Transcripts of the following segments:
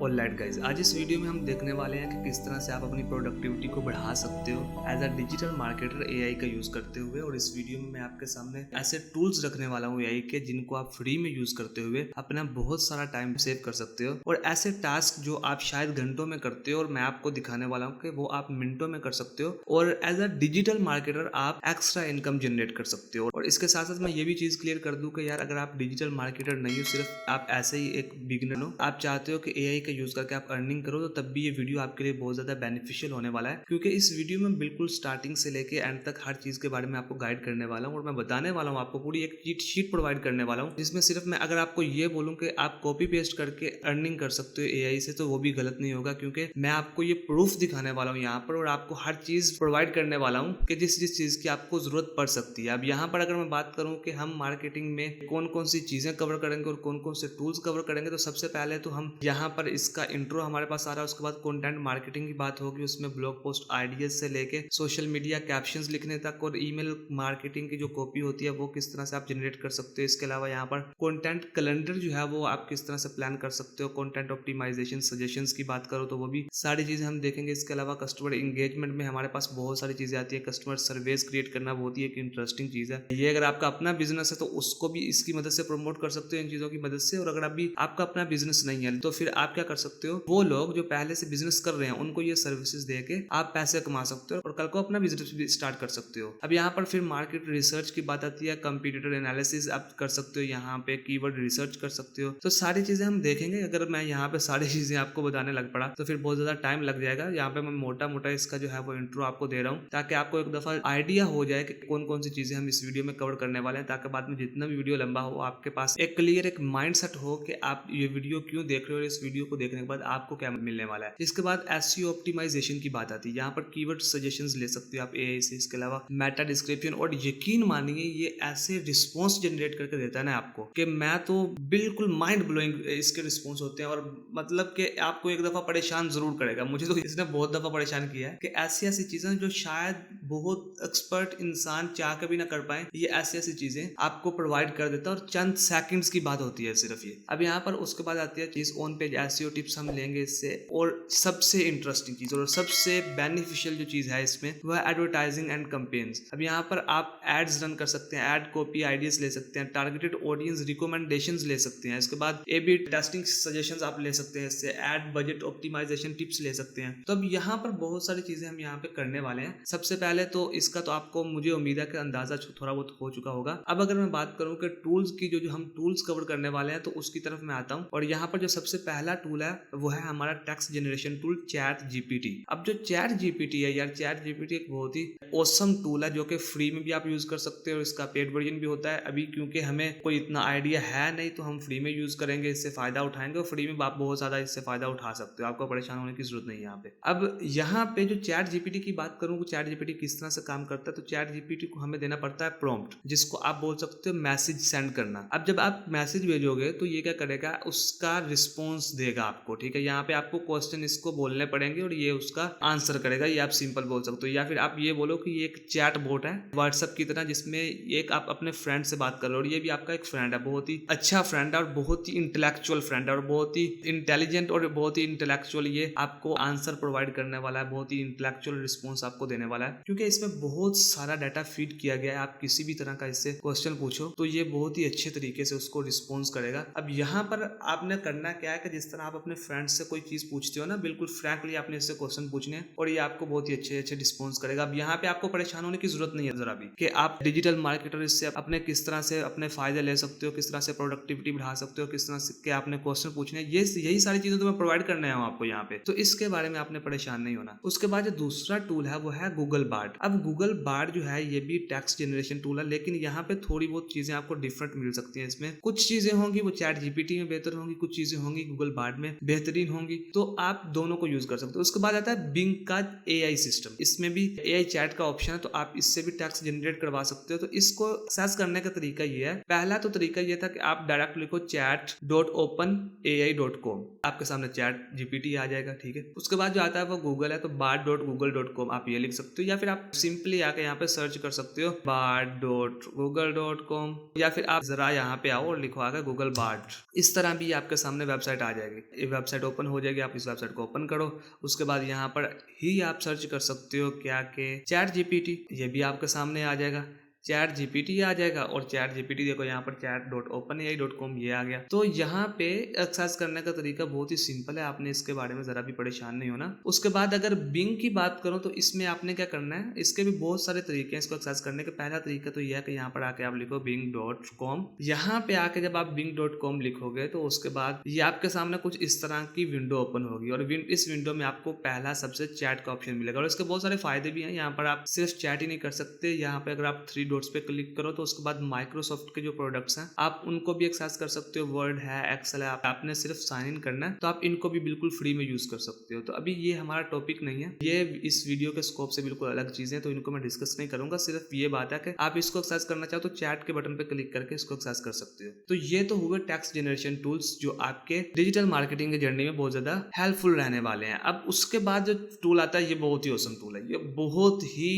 Alright guys, आज इस video में हम देखने वाले हैं कि किस तरह से आप अपनी प्रोडक्टिविटी को बढ़ा सकते हो as a digital marketer AI का यूज करते हुए। और इस वीडियो में मैं आपके सामने ऐसे टूल्स रखने वाला हूँ एआई के जिनको आप फ्री में यूज करते हुए अपना बहुत सारा टाइम सेव कर सकते हो, और ऐसे टास्क जो आप शायद घंटों में करते हो और मैं आपको दिखाने वाला हूँ कि वो आप मिनटों में कर सकते हो, और एज अ डिजिटल मार्केटर आप एक्स्ट्रा इनकम जनरेट कर सकते हो। और इसके साथ साथ मैं ये भी चीज क्लियर कर दूं कि यार अगर आप डिजिटल मार्केटर नहीं हो, सिर्फ आप ऐसे ही एक बिगिनर हो, आप चाहते हो कि एआई का यूज करके आप अर्निंग करो, तो तब भी ये वीडियो आपके लिए बहुत ज्यादा बेनिफिशियल होने वाला है, क्योंकि इस वीडियो में बिल्कुल स्टार्टिंग से लेके एंड तक हर चीज के बारे में आपको गाइड करने वाला हूँ। और मैं बताने वाला हूँ आपको, पूरी एक चीट शीट प्रोवाइड करने वाला हूँ, जिसमें सिर्फ मैं अगर आपको ये बोलूँ कि आप कॉपी पेस्ट करके अर्निंग कर सकते हो एआई से, तो वो भी गलत नहीं होगा, क्योंकि मैं आपको ये प्रूफ दिखाने वाला हूँ यहाँ पर, और आपको हर चीज प्रोवाइड करने वाला हूँ कि जिस जिस चीज की आपको जरूरत पड़ सकती है। अब यहाँ पर अगर मैं बात करूँ कि हम मार्केटिंग में कौन कौन सी चीजें कवर करेंगे और कौन कौन से टूल्स कवर करेंगे, तो सबसे पहले तो हम यहाँ पर इसका इंट्रो हमारे पास आ रहा है, उसके बाद कंटेंट मार्केटिंग की बात होगी, उसमें ब्लॉग पोस्ट आइडियाज से लेके सोशल मीडिया कैप्शंस लिखने तक, और ईमेल मार्केटिंग की जो कॉपी होती है वो किस तरह से आप जनरेट कर सकते हो। इसके अलावा यहाँ पर कंटेंट कैलेंडर जो है वो आप किस तरह से प्लान कर सकते हो। कंटेंट ऑप्टिमाइजेशन सजेशंस की बात करो तो वो भी सारी चीजें हम देखेंगे। इसके अलावा कस्टमर एंगेजमेंट में हमारे पास बहुत सारी चीजें आती है। कस्टमर सर्वेस क्रिएट करना बहुत ही एक इंटरेस्टिंग चीज है। ये अगर आपका अपना बिजनेस है तो उसको भी इसकी मदद से प्रमोट कर सकते हो, इन चीजों की मदद से। और अगर अभी आपका अपना बिजनेस नहीं है तो फिर आप क्या कर सकते हो, वो लोग जो पहले से बिजनेस कर रहे हैं उनको ये सर्विसेज दे के आप पैसे कमा सकते हो और कल को अपना बिजनेस भी स्टार्ट कर सकते हो। अब यहाँ पर फिर मार्केट रिसर्च की बात आती है, कंपटीटर एनालिसिस आप कर सकते हो, यहाँ पे कीवर्ड रिसर्च कर सकते हो। तो सारी चीजें हम देखेंगे। अगर मैं यहाँ पे सारी चीजें आपको बताने लग पड़ा तो फिर बहुत ज्यादा टाइम लग जाएगा। यहाँ पे मैं मोटा मोटा इसका जो है वो इंट्रो आपको दे रहा हूँ, ताकि आपको एक दफा आइडिया हो जाए कि कौन कौन सी चीजें हम इस वीडियो में कवर करने वाले हैं, ताकि बाद में जितना भी वीडियो लंबा हो आपके पास एक क्लियर एक माइंड सेट हो कि आप ये वीडियो क्यों देख रहे हो और इस वीडियो को देखने के बाद आपको क्या मिलने वाला है। इसके बाद एसईओ ऑप्टिमाइजेशन की बात आती है, यहाँ पर कीवर्ड सजेशंस ले सकते हो आप एआई से। इसके अलावा मेटा डिस्क्रिप्शन, और यकीन मानिए ये ऐसे रिस्पॉन्स जनरेट करके देता है ना आपको कि मैं तो बिल्कुल माइंड ब्लोइंग इसके रिस्पॉन्स होते हैं, और मतलब कि आपको एक दफा परेशान जरूर करेगा। मुझे तो इसने बहुत दफा परेशान किया है कि ऐसी ऐसी चीजें जो शायद बहुत एक्सपर्ट इंसान चाह के भी ना कर पाए, ये ऐसी ऐसी चीजें आपको प्रोवाइड कर देता है, और चंद सेकंड्स की बात होती है सिर्फ ये। अब यहाँ पर उसके बाद आती है चीज ऑन पेज एसईओ टिप्स हम लेंगे इससे। और सबसे इंटरेस्टिंग चीज और सबसे बेनिफिशियल जो चीज है इसमें वह है एडवर्टाइजिंग एंड कैंपेन्स। अब यहाँ पर आप एड्स रन कर सकते हैं, एड कॉपी आइडियाज ले सकते हैं, टारगेटेड ऑडियंस रिकमेंडेशंस ले सकते हैं। इसके बाद ए/बी टेस्टिंग सजेशंस आप ले सकते हैं इससे, एड बजट ऑप्टिमाइजेशन टिप्स ले सकते हैं। तो अब यहाँ पर बहुत सारी चीजें हम यहाँ पे करने वाले हैं। सबसे पहले तो इसका तो आपको मुझे उम्मीद है कि अंदाजा थोड़ा बहुत हो चुका होगा। अब अगर मैं बात करूं कि टूल्स की, जो हम टूल्स कवर करने वाले हैं, तो उसकी तरफ मैं आता हूं। और यहाँ पर जो सबसे पहला टूल है वो है हमारा text generation tool chat GPT. अब जो चैट जीपीटी है यार, चैट जीपीटी एक बहुत ही ऑसम टूल है जो कि फ्री में भी आप यूज कर सकते हो, इसका पेड वर्जन भी होता है। अभी क्योंकि हमें कोई इतना आइडिया है नहीं तो हम फ्री में यूज करेंगे, इससे फायदा उठाएंगे, और फ्री में आप बहुत ज्यादा इससे फायदा उठा सकते हो, आपको परेशान होने की जरूरत नहीं है यहाँ पे। अब यहाँ पे जो चैट जीपीटी की बात करूँ, चैट जीपीटी किस तरह से काम करता है, तो चैट जीपीटी को हमें देना पड़ता है प्रॉम्प्ट, जिसको आप बोल सकते हो मैसेज सेंड करना। अब जब आप मैसेज भेजोगे तो ये क्या करेगा, उसका रिस्पॉन्स देगा आपको, ठीक है। यहाँ पे आपको क्वेश्चन इसको बोलने पड़ेंगे और ये उसका आंसर करेगा, ये आप सिंपल बोल सकते हो। या फिर आप ये बोलो कि ये एक चैट बोट है व्हाट्सएप की तरह, जिसमें एक आप अपने फ्रेंड से बात कर रहे हो, और ये भी आपका एक फ्रेंड है, बहुत ही अच्छा फ्रेंड है और बहुत ही इंटेलेक्चुअल फ्रेंड है, और बहुत ही इंटेलिजेंट और बहुत ही इंटेलेक्चुअल ये आपको आंसर प्रोवाइड करने वाला है, बहुत ही इंटेलेक्चुअल रिस्पॉन्स आपको देने वाला है, क्योंकि इसमें बहुत सारा डाटा फीड किया गया है। आप किसी भी तरह का इससे क्वेश्चन पूछो तो ये बहुत ही अच्छे तरीके से उसको रिस्पॉन्स करेगा। अब यहाँ पर आपने करना क्या है कि जिस तरह आप अपने फ्रेंड से कोई चीज पूछते हो ना, बिल्कुल फ्रैंकली आपने इससे क्वेश्चन पूछने हैं और ये आपको बहुत ही अच्छे अच्छे रिस्पॉन्स करेगा। अब यहाँ पे आपको परेशान होने की जरूरत नहीं है जरा भी, कि आप डिजिटल मार्केटर इससे अपने किस तरह से अपने फायदे ले सकते हो, किस तरह से प्रोडक्टिविटी बढ़ा सकते हो, किस तरह से के आपने क्वेश्चन पूछने, ये यही सारी चीजें तो मैं प्रोवाइड करने आया हूँ आपको यहाँ पे, तो इसके बारे में आपने परेशान नहीं होना। उसके बाद जो दूसरा टूल है वो है गूगल बार्ड। अब गूगल बार्ड जो है ये भी टेक्स्ट जनरेशन टूल है, लेकिन यहाँ पे थोड़ी बहुत चीजें आपको डिफरेंट मिल सकती हैं। इसमें कुछ चीजें होंगी वो चैट जीपीटी में बेहतर होंगी, कुछ चीजें होंगी गूगल बार्ड में बेहतरीन होंगी, तो आप दोनों को यूज कर सकते हो। उसके बाद आता है बिंग का एआई सिस्टम, इसमें भी एआई चैट का ऑप्शन है, तो आप इससे भी टेक्स्ट जनरेट करवा सकते हो। तो इसको एक्सेस करने का तरीका ये है, पहला तो तरीका ये था कि आप डायरेक्ट लिखो chat.openai.com, आपके सामने चैट जीपीटी आ जाएगा, ठीक है। उसके बाद जो आता है वो गूगल है, तो bard.google.com आप ये लिख सकते हो, या फिर आप सिंपली आके यहाँ पे सर्च कर सकते हो bard.google.com, या फिर आप जरा यहाँ पे आओ और लिखो आगे गूगल बार्ड, इस तरह भी आपके सामने वेबसाइट आ जाएगी। ये वेबसाइट ओपन हो जाएगी, आप इस वेबसाइट को ओपन करो। उसके बाद यहाँ पर ही आप सर्च कर सकते हो क्या के चैट जीपीटी, ये भी आपके सामने आ जाएगा, चैट जीपीटी आ जाएगा। और चैट जीपीटी देखो यहाँ पर chat.openai.com ये आ गया। तो यहाँ पे एक्सेस करने का तरीका बहुत ही सिंपल है, आपने इसके बारे में जरा भी परेशान नहीं होना। उसके बाद अगर बिंग की बात करूँ तो इसमें आपने क्या करना है, इसके भी बहुत सारे तरीके हैं इसको एक्सेस करने के। पहला तरीका तो यह है कि यहाँ पर आके आप लिखो bing.com। यहाँ पे आके जब आप bing.com लिखोगे तो उसके बाद ये आपके सामने कुछ इस तरह की विंडो ओपन होगी और इस विंडो में आपको पहला सबसे चैट का ऑप्शन मिलेगा। और इसके बहुत सारे फायदे भी हैं। यहाँ पर आप सिर्फ चैट ही नहीं कर सकते, यहाँ पे अगर आप 3 डॉट्स पे क्लिक करो तो उसके बाद माइक्रोसॉफ्ट के जो प्रोडक्ट्स हैं आप उनको भी एक्सेस कर सकते हो। वर्ड है, एक्सेल है, आपने सिर्फ साइन इन करना है तो आप इनको भी बिल्कुल फ्री में यूज कर सकते हो। तो अभी ये हमारा टॉपिक नहीं है, ये इस वीडियो के स्कोप से बिल्कुल अलग चीजें, तो इनको मैं डिस्कस नहीं करूंगा। सिर्फ ये बात है कि आप इसको एक्सेस करना चाहो तो चैट के बटन पे क्लिक करके इसको एक्सेस कर सकते हो। तो ये तो हुए टेक्स्ट जनरेशन टूल्स जो आपके डिजिटल मार्केटिंग की जर्नी में बहुत ज्यादा हेल्पफुल रहने वाले हैं। अब उसके बाद जो टूल आता है ये बहुत ही ऑसम टूल है, ये बहुत ही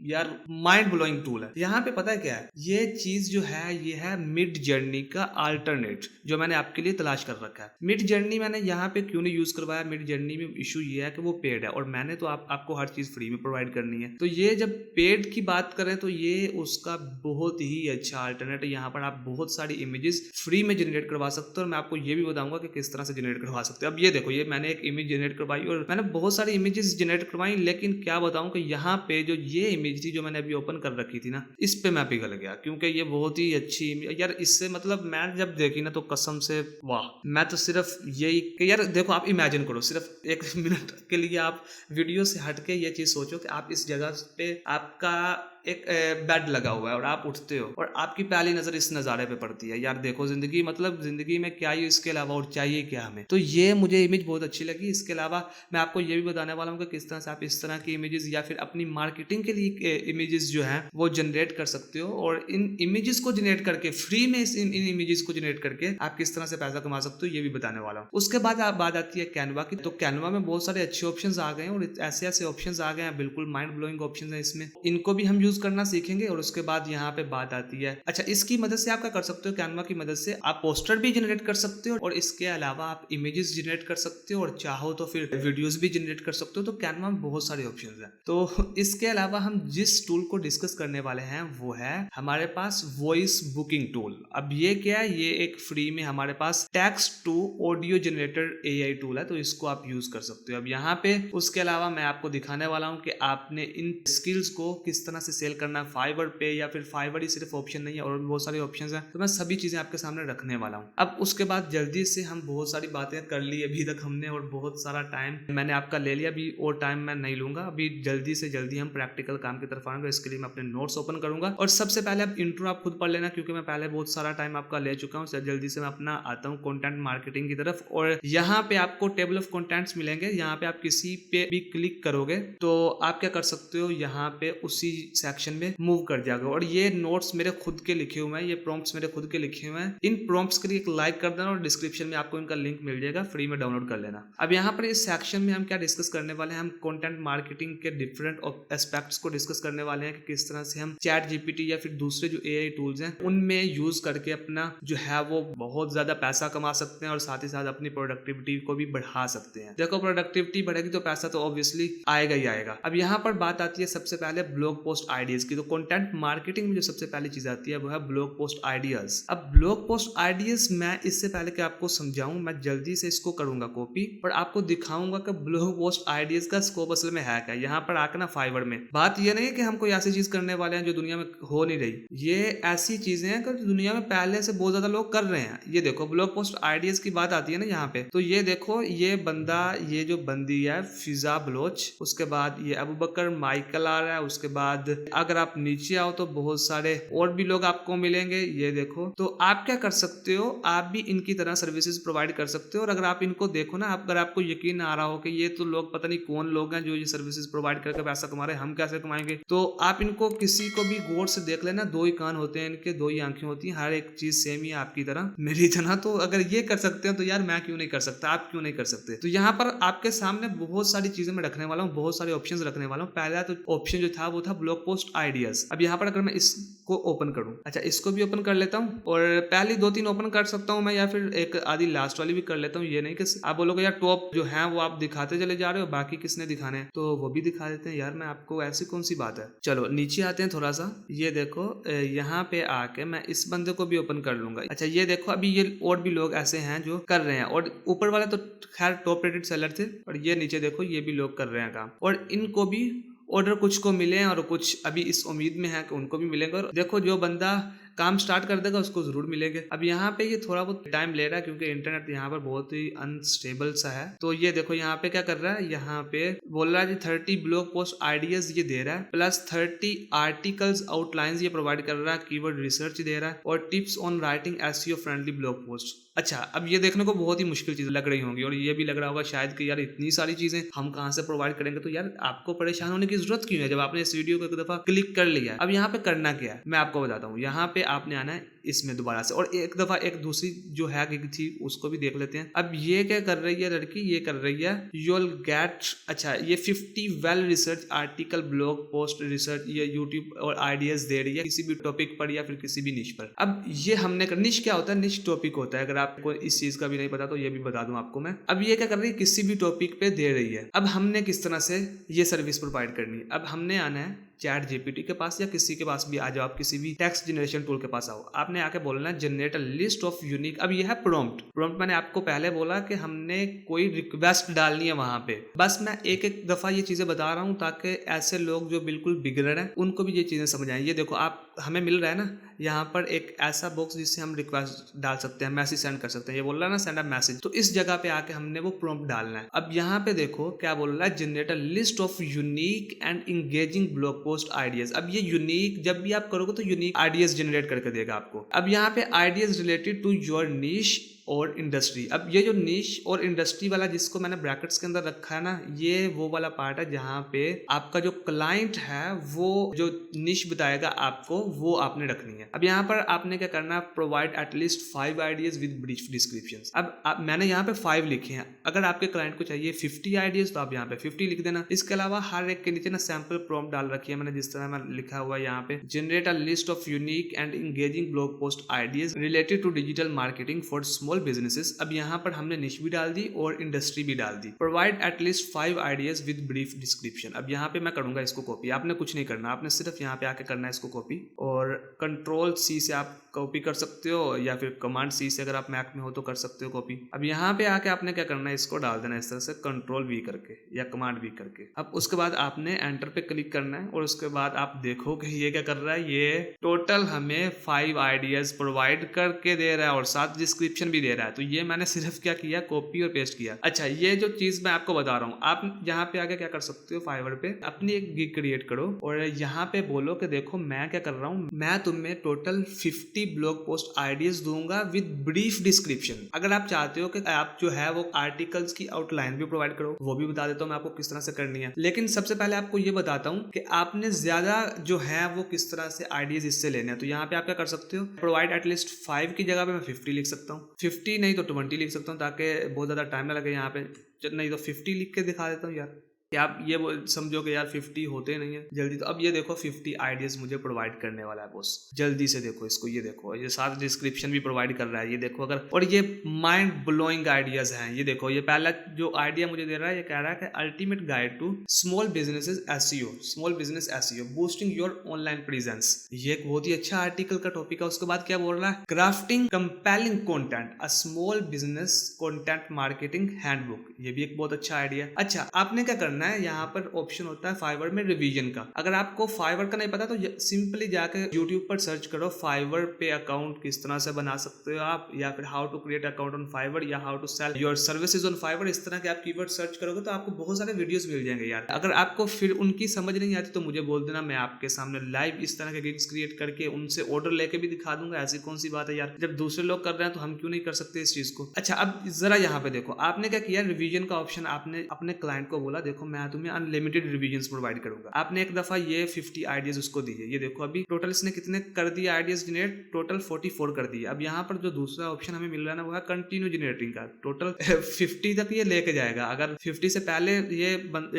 यार माइंड ब्लोइंग टूल है। यहाँ पे पता है क्या है, ये चीज जो है ये है मिड जर्नी का अल्टरनेट जो मैंने आपके लिए तलाश कर रखा है। मिड जर्नी मैंने यहाँ पे क्यों नहीं यूज करवाया, मिड जर्नी में इशू ये है कि वो पेड है और मैंने तो आपको हर चीज फ्री में प्रोवाइड करनी है। तो ये जब पेड की बात करें तो ये उसका बहुत ही अच्छा अल्टरनेट है। यहाँ पर आप बहुत सारी इमेजेस फ्री में जनरेट करवा सकते हो और मैं आपको ये भी बताऊंगा कि किस तरह से जनरेट करवा सकते हो। अब ये देखो, ये मैंने एक इमेज जनरेट करवाई और मैंने बहुत सारी इमेजेस जनरेट करवाई, लेकिन क्या बताऊं कि यहाँ पे जो ये इमेज थी जो मैंने अभी ओपन कर रखी थी ना, इस पे मैं पिघल गया क्योंकि ये बहुत ही अच्छी यार, इससे मतलब मैं जब देखी ना तो कसम से वाह, मैं तो सिर्फ यही कि यार देखो, आप इमेजिन करो सिर्फ 1 मिनट के लिए आप वीडियो से हटके ये चीज सोचो कि आप इस जगह पे आपका एक बेड लगा हुआ है और आप उठते हो और आपकी पहली नजर इस नज़ारे पे पड़ती है। यार देखो, जिंदगी मतलब जिंदगी में क्या ही इसके अलावा और चाहिए क्या हमें। तो ये मुझे इमेज बहुत अच्छी लगी। इसके अलावा मैं आपको ये भी बताने वाला हूँ कि किस तरह से आप इस तरह की इमेजेस या फिर अपनी मार्केटिंग के लिए इमेजेस जो है वो जनरेट कर सकते हो और इन इमेजेस को जनरेट करके फ्री में इन इमेजेस को जनरेट करके आप किस तरह से पैसा कमा सकते हो ये भी बताने वाला हूँ। उसके बाद बात आती है कैनवा की। तो कैनवा में बहुत सारे अच्छे ऑप्शंस आ गए हैं और ऐसे ऐसे ऑप्शंस आ गए हैं, बिल्कुल माइंड ब्लोइंग ऑप्शंस हैं इसमें, इनको भी हम यूज करना सीखेंगे। और उसके बाद यहाँ पे बात आती है, अच्छा इसकी मदद से आप क्या कर सकते हो, कैनवा की मदद से आप पोस्टर भी जनरेट कर सकते हो और इसके अलावा आप इमेजेस जनरेट कर सकते हो और चाहो तो फिर वीडियोस भी जनरेट कर सकते हो। तो कैनवा में बहुत सारे ऑप्शंस हैं। तो इसके अलावा हम जिस टूल को डिस्कस करने वाले हैं वो है हमारे पास वॉइस बुकिंग टूल। अब ये क्या है, ये एक फ्री में हमारे पास text to audio generator AI tool है, तो इसको आप यूज कर सकते हो। अब यहाँ पे उसके अलावा मैं आपको दिखाने वाला हूँ कि आपने इन स्किल्स को किस तरह से सेल करना है। फाइवर पे या फिर फाइवर ही सिर्फ ऑप्शन नहीं है और बहुत सारे ऑप्शंस हैं, तो मैं सभी चीजें आपके सामने रखने वाला हूँ। अब उसके बाद जल्दी से हम बहुत सारी बातें कर ली अभी तक हमने और बहुत सारा टाइम मैंने आपका ले लिया, अभी और टाइम मैं नहीं लूंगा। अभी जल्दी से जल्दी हम प्रैक्टिकल काम की तरफ आएंगे। इसके लिए मैं अपने नोट्स ओपन करूंगा और सबसे पहले आप इंट्रो आप खुद पढ़ लेना क्योंकि मैं पहले बहुत सारा टाइम आपका ले चुका हूँ। जल्दी से मैं अपना आता हूँ कंटेंट मार्केटिंग की तरफ और यहाँ पे आपको टेबल ऑफ कंटेंट्स मिलेंगे। यहाँ पे आप किसी पे भी क्लिक करोगे तो आप क्या कर सकते हो, यहाँ पे उसी सेक्शन में मूव कर जाओगे। और ये नोट्स मेरे खुद के लिखे हुए हैं, ये प्रॉम्प्ट्स मेरे खुद के लिखे हुए हैं। इन प्रॉम्प्ट्स के लिए एक लाइक कर देना और डिस्क्रिप्शन में आपको इनका लिंक मिल जाएगा, फ्री में डाउनलोड कर लेना। अब यहाँ पर इस सेक्शन में हम क्या डिस्कस करने वाले हैं, हम कंटेंट मार्केटिंग के डिफरेंट एस्पेक्ट्स को डिस्कस करने वाले हैं कि किस तरह से हम चैट जीपीटी या फिर दूसरे जो एआई टूल्स हैं उनमें यूज करके अपना जो है वो बहुत ज्यादा पैसा कमा सकते हैं और साथ ही साथ अपनी प्रोडक्टिविटी को भी बढ़ा सकते हैं। देखो, प्रोडक्टिविटी बढ़ेगी तो पैसा तो ऑब्वियसली आएगा ही आएगा। अब यहाँ पर बात आती है सबसे पहले ब्लॉग पोस्ट आइडियाज की। तो कंटेंट मार्केटिंग में जो सबसे पहली चीज आती है वो है ब्लॉग पोस्ट आइडियाज। अब ब्लॉग पोस्ट आइडियाज मैं इससे पहले कि आपको समझाऊं, मैं जल्दी से इसको करूंगा कॉपी और आपको दिखाऊंगा कि ब्लॉग पोस्ट आइडियाज का स्कोप असल में है क्या। यहाँ पर आकर ना फाइवर में बात ये नहीं है कि हम कोई ऐसी चीज करने वाले हैं जो दुनिया में हो नहीं रही, ये ऐसी चीजें हैं कि दुनिया में पहले से बहुत ज्यादा लोग कर रहे हैं। ये देखो, ब्लॉग पोस्ट आइडियाज की बात आती है ना यहाँ पे, तो ये देखो, ये बंदा, ये जो बंदी है फिजा बलोच, उसके बाद ये अबू बकर माइकल आ रहा है, उसके बाद अगर आप नीचे आओ तो बहुत सारे और भी लोग आपको मिलेंगे। ये देखो, तो आप क्या कर सकते हो, आप भी इनकी तरह सर्विसेज प्रोवाइड कर सकते हो। और अगर आप इनको देखो ना, अगर आपको यकीन आ रहा हो कि ये तो लोग पता नहीं कौन लोग हैं जो ये सर्विसेज प्रोवाइड करके पैसा कमा रहे हैं, हम कैसे कमाएंगे, तो आप इनको किसी को भी गौर से देख लेना। 2 ही कान होते हैं इनके, 2 ही आंखें होती हैं, हर एक चीज सेम ही है आपकी तरह, मेरी तरह। तो अगर ये कर सकते हैं तो यार मैं क्यों नहीं कर सकता, आप क्यों नहीं कर सकते। तो यहाँ पर आपके सामने बहुत सारी चीजें मैं रखने वाला हूँ, बहुत सारे ऑप्शंस रखने वाला हूँ। पहला तो ऑप्शन जो था वो था ब्लॉग पोस्ट पोस्ट आइडियाज। अब यहाँ पर अगर मैं इसको ओपन करूँ, अच्छा इसको भी ओपन कर लेता हूँ और पहली 2-3 ओपन कर सकता हूँ मैं, या फिर एक आधी लास्ट वाली भी कर लेता हूँ। ये नहीं कि आप बोलोगे यार टॉप जो है वो आप दिखाते चले जा रहे हो, बाकी किसने दिखाने हैं, तो वो भी दिखा देते हैं यार। मैं आपको ऐसी कौन सी बात है। चलो नीचे आते हैं थोड़ा सा, ये देखो यहाँ पे आके मैं इस बंदे को भी ओपन कर लूंगा। अच्छा ये देखो अभी ये और भी लोग ऐसे हैं जो कर रहे हैं, और ऊपर वाले तो खैर टॉप रेटेड सेलर थे, और ये नीचे देखो ये भी लोग कर रहे हैं काम, और इनको भी ऑर्डर कुछ को मिले हैं और कुछ अभी इस उम्मीद में है कि उनको भी मिलेंगे। और देखो जो बंदा काम स्टार्ट कर देगा उसको जरूर मिलेंगे। अब यहाँ पे ये थोड़ा बहुत टाइम ले रहा है क्योंकि इंटरनेट यहाँ पर बहुत ही अनस्टेबल सा है। तो ये देखो यहाँ पे क्या कर रहा है, यहाँ पे बोल रहा है 30 ब्लॉग पोस्ट आइडियाज ये दे रहा है, प्लस 30 आर्टिकल्स आउटलाइंस ये प्रोवाइड कर रहा है, कीवर्ड रिसर्च दे रहा है, और tips on writing SEO friendly blog post. अच्छा अब ये देखने को बहुत ही मुश्किल चीज लग रही होंगी, और ये भी लग रहा होगा शायद कि यार इतनी सारी चीजें हम कहाँ से प्रोवाइड करेंगे। तो यार आपको परेशान होने की जरूरत क्यों है, जब आपने इस वीडियो को एक दफा क्लिक कर लिया। अब यहाँ पे करना क्या है मैं आपको बताता हूँ। यहाँ पे आपने आना है इसमें दोबारा से, और एक दफा एक दूसरी जो हैक थी उसको भी देख लेते हैं। अब ये क्या कर रही है लड़की, ये कर रही है यूल गेट, अच्छा ये 50 well research article blog post research ये यूट्यूब और आइडियाज दे रही है किसी भी टॉपिक पर या फिर किसी भी निश पर। अब ये हमने निश क्या होता है, निश टॉपिक होता है। अगर आपको इस चीज का भी नहीं पता तो ये भी बता दूं आपको मैं। अब ये क्या कर रही है, किसी भी टॉपिक पे दे रही है। अब हमने किस तरह से ये सर्विस प्रोवाइड करनी है, अब हमने आना है चैट जीपीटी के पास या किसी के पास भी आ जाओ, आप किसी भी टेक्स्ट जनरेशन टूल के पास आओ। आपने आके बोलना है generate a list of unique. अब ये है प्रॉम्प्ट मैंने आपको पहले बोला कि हमने कोई रिक्वेस्ट डालनी है वहां पे। बस मैं एक एक दफा ये चीजें बता रहा हूँ ताकि ऐसे लोग जो बिल्कुल बिगड़े हैं उनको भी ये चीजें समझ आए। ये देखो आप हमें मिल रहा है ना यहाँ पर एक ऐसा बॉक्स जिससे हम रिक्वेस्ट डाल सकते हैं, मैसेज सेंड कर सकते हैं। ये बोल रहा है ना सेंड अ मैसेज, तो इस जगह पे आके हमने वो प्रॉम्प्ट डालना है। अब यहाँ पे देखो क्या बोल रहा है, generate a list of unique and engaging blog post ideas. अब ये यूनिक जब भी आप करोगे तो यूनिक आइडियाज जनरेट करके देगा आपको। अब यहाँ पे ideas related to your niche और इंडस्ट्री। अब ये जो निश और इंडस्ट्री वाला जिसको मैंने ब्रैकेट्स के अंदर रखा है ना, ये वो वाला पार्ट है जहाँ पे आपका जो क्लाइंट है वो जो निश बताएगा आपको वो आपने रखनी है। अब यहाँ पर आपने क्या करना है, provide at least 5 ideas with brief descriptions. अब मैंने यहाँ पे 5 लिखे हैं, अगर आपके क्लाइंट को चाहिए 50 आइडियाज तो आप यहाँ पे 50 लिख देना। इसके अलावा हर एक के नीचे ना सैंपल प्रॉम्प्ट डाल रखी है मैंने, जिस तरह मैं लिखा हुआ है यहाँ पे, generate a list of unique and engaging blog post ideas related to digital marketing for small businesses. अब यहाँ पर हमने निश भी डाल दी और इंडस्ट्री भी डाल दी। Provide at least 5 ideas with brief description. अब यहाँ पे मैं करूंगा इसको कॉपी, आपने कुछ नहीं करना, आपने सिर्फ यहाँ पे आके करना है इसको कॉपी, और कंट्रोल सी से आप कॉपी कर सकते हो या फिर कमांड सी से अगर आप मैक में हो तो कर सकते हो कॉपी। अब यहाँ पे आके आपने क्या करना है, इसको डाल देना इस तरह से कंट्रोल वी करके या कमांड वी करके। अब उसके बाद आपने एंटर पे क्लिक करना है और उसके बाद आप देखो कि ये क्या कर रहा है, ये टोटल हमें 5 आइडियाज प्रोवाइड करके दे रहा है और साथ डिस्क्रिप्शन भी दे रहा है। तो ये मैंने सिर्फ क्या किया, कॉपी और पेस्ट किया। अच्छा ये जो चीज मैं आपको बता रहा हूँ, आप यहाँ पे आके क्या कर सकते हो, फाइवर पे अपनी एक गिग क्रिएट करो और यहाँ पे बोलो कि देखो मैं क्या कर रहा हूँ, मैं तुम्हें टोटल 50 ब्लॉग पोस्ट आइडियाज दूंगा विद ब्रीफ डिस्क्रिप्शन। अगर आप चाहते हो कि आप जो है वो आर्टिकल्स की आउटलाइन भी प्रोवाइड करो, वो भी बता देता हूँ मैं आपको किस तरह से करनी है। लेकिन सबसे पहले आपको ये बताता हूँ कि आपने ज्यादा जो है वो किस तरह से आइडियाज इससे लेने हैं। तो यहाँ पे आप क्या कर सकते हो, प्रोवाइड एटलीस्ट 5 की जगह पे मैं 50 लिख सकता हूँ, 50 नहीं तो 20 लिख सकता हूँ ताकि बहुत ज्यादा टाइम ना लगे यहाँ पे। नहीं तो 50 लिख के दिखा देता हूँ यार, कि आप ये समझो कि यार 50 होते नहीं है जल्दी। तो अब ये देखो 50 आइडियाज मुझे प्रोवाइड करने वाला है बॉस, जल्दी से देखो इसको, ये देखो ये साथ डिस्क्रिप्शन भी प्रोवाइड कर रहा है, ये देखो अगर, और ये माइंड ब्लोइंग आइडियाज हैं। ये देखो ये पहला जो आइडिया मुझे दे रहा है, ये कह रहा है कि ultimate guide to small businesses SEO, small business SEO boosting your online presence. ये एक बहुत ही अच्छा आर्टिकल का टॉपिक है। उसके बाद क्या बोल रहा है, crafting compelling content a small business content marketing handbook. ये भी एक बहुत अच्छा आइडिया। अच्छा आपने क्या करना है, यहाँ पर ऑप्शन होता है फाइवर में रिवीजन का। अगर आपको फाइवर का नहीं पता तो सिंपली जाके यूट्यूब पर सर्च करो फाइवर पे अकाउंट किस तरह से बना सकते हो आप, या फिर how to create account on Fiverr या how to sell your services on Fiverr. इस तरह के आप कीवर्ड सर्च करोगे तो आपको बहुत सारे वीडियोस मिल जाएंगे यार। अगर आपको फिर उनकी समझ नहीं आती तो मुझे बोल देना, मैं आपके सामने लाइव इस तरह के गिग्स क्रिएट करके उनसे ऑर्डर लेके भी दिखा दूंगा। ऐसी कौन सी बात है यार, जब दूसरे लोग कर रहे हैं तो हम क्यों नहीं कर सकते इस चीज को। अच्छा अब जरा यहाँ पे देखो, आपने क्या किया, रिवीजन का ऑप्शन आपने अपने क्लाइंट को बोला देखो मैं तुम्हें अनलिमिटेड रिवीजन प्रोवाइड करूंगा। आपने एक दफा ये 50 आइडियाज उसको दिए, ये देखो अभी टोटल इसने कितने कर दिए आइडियाज जनरेट, टोटल 44 कर दिए। अब यहाँ पर जो दूसरा ऑप्शन हमें मिल रहा है ना वो है कंटिन्यू जनरेटिंग का, टोटल 50 तक ये लेके जाएगा। अगर 50 से पहले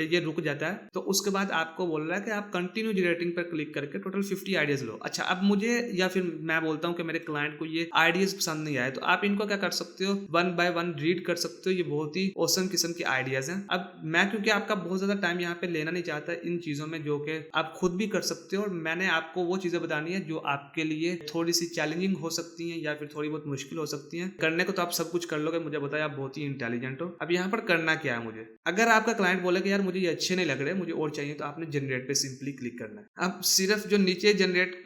ये रुक जाता है तो उसके बाद आपको बोल रहा है कि आप कंटिन्यू जनरेटिंग पर क्लिक करके टोटल 50 आइडियाज लो। अच्छा, अब मुझे या फिर मैं बोलता हूँ कि मेरे क्लाइंट को ये आइडियाज पसंद नहीं आए, तो आप इनको क्या कर सकते हो, 1 बाय 1 रीड कर सकते हो। ये बहुत ही औसम किस्म की आइडियाज हैं। अब मैं क्योंकि आपका बहुत ज्यादा टाइम यहाँ पे लेना नहीं चाहता इन चीजों में जो कि आप खुद भी कर सकते हो, और मैंने आपको वो चीजें बतानी है जो आपके लिए थोड़ी सी चैलेंजिंग हो सकती हैं या फिर थोड़ी बहुत मुश्किल हो सकती हैं। करने को तो आप सब कुछ कर लोगे, मुझे बताया आप बहुत ही इंटेलिजेंट हो। अब यहाँ पर करना क्या है मुझे, अगर आपका क्लाइंट बोले कि यार मुझे ये अच्छे नहीं लग रहे, मुझे और चाहिए, तो आपने जनरेट पे सिंपली क्लिक करना है। अब सिर्फ जो नीचे जनरेट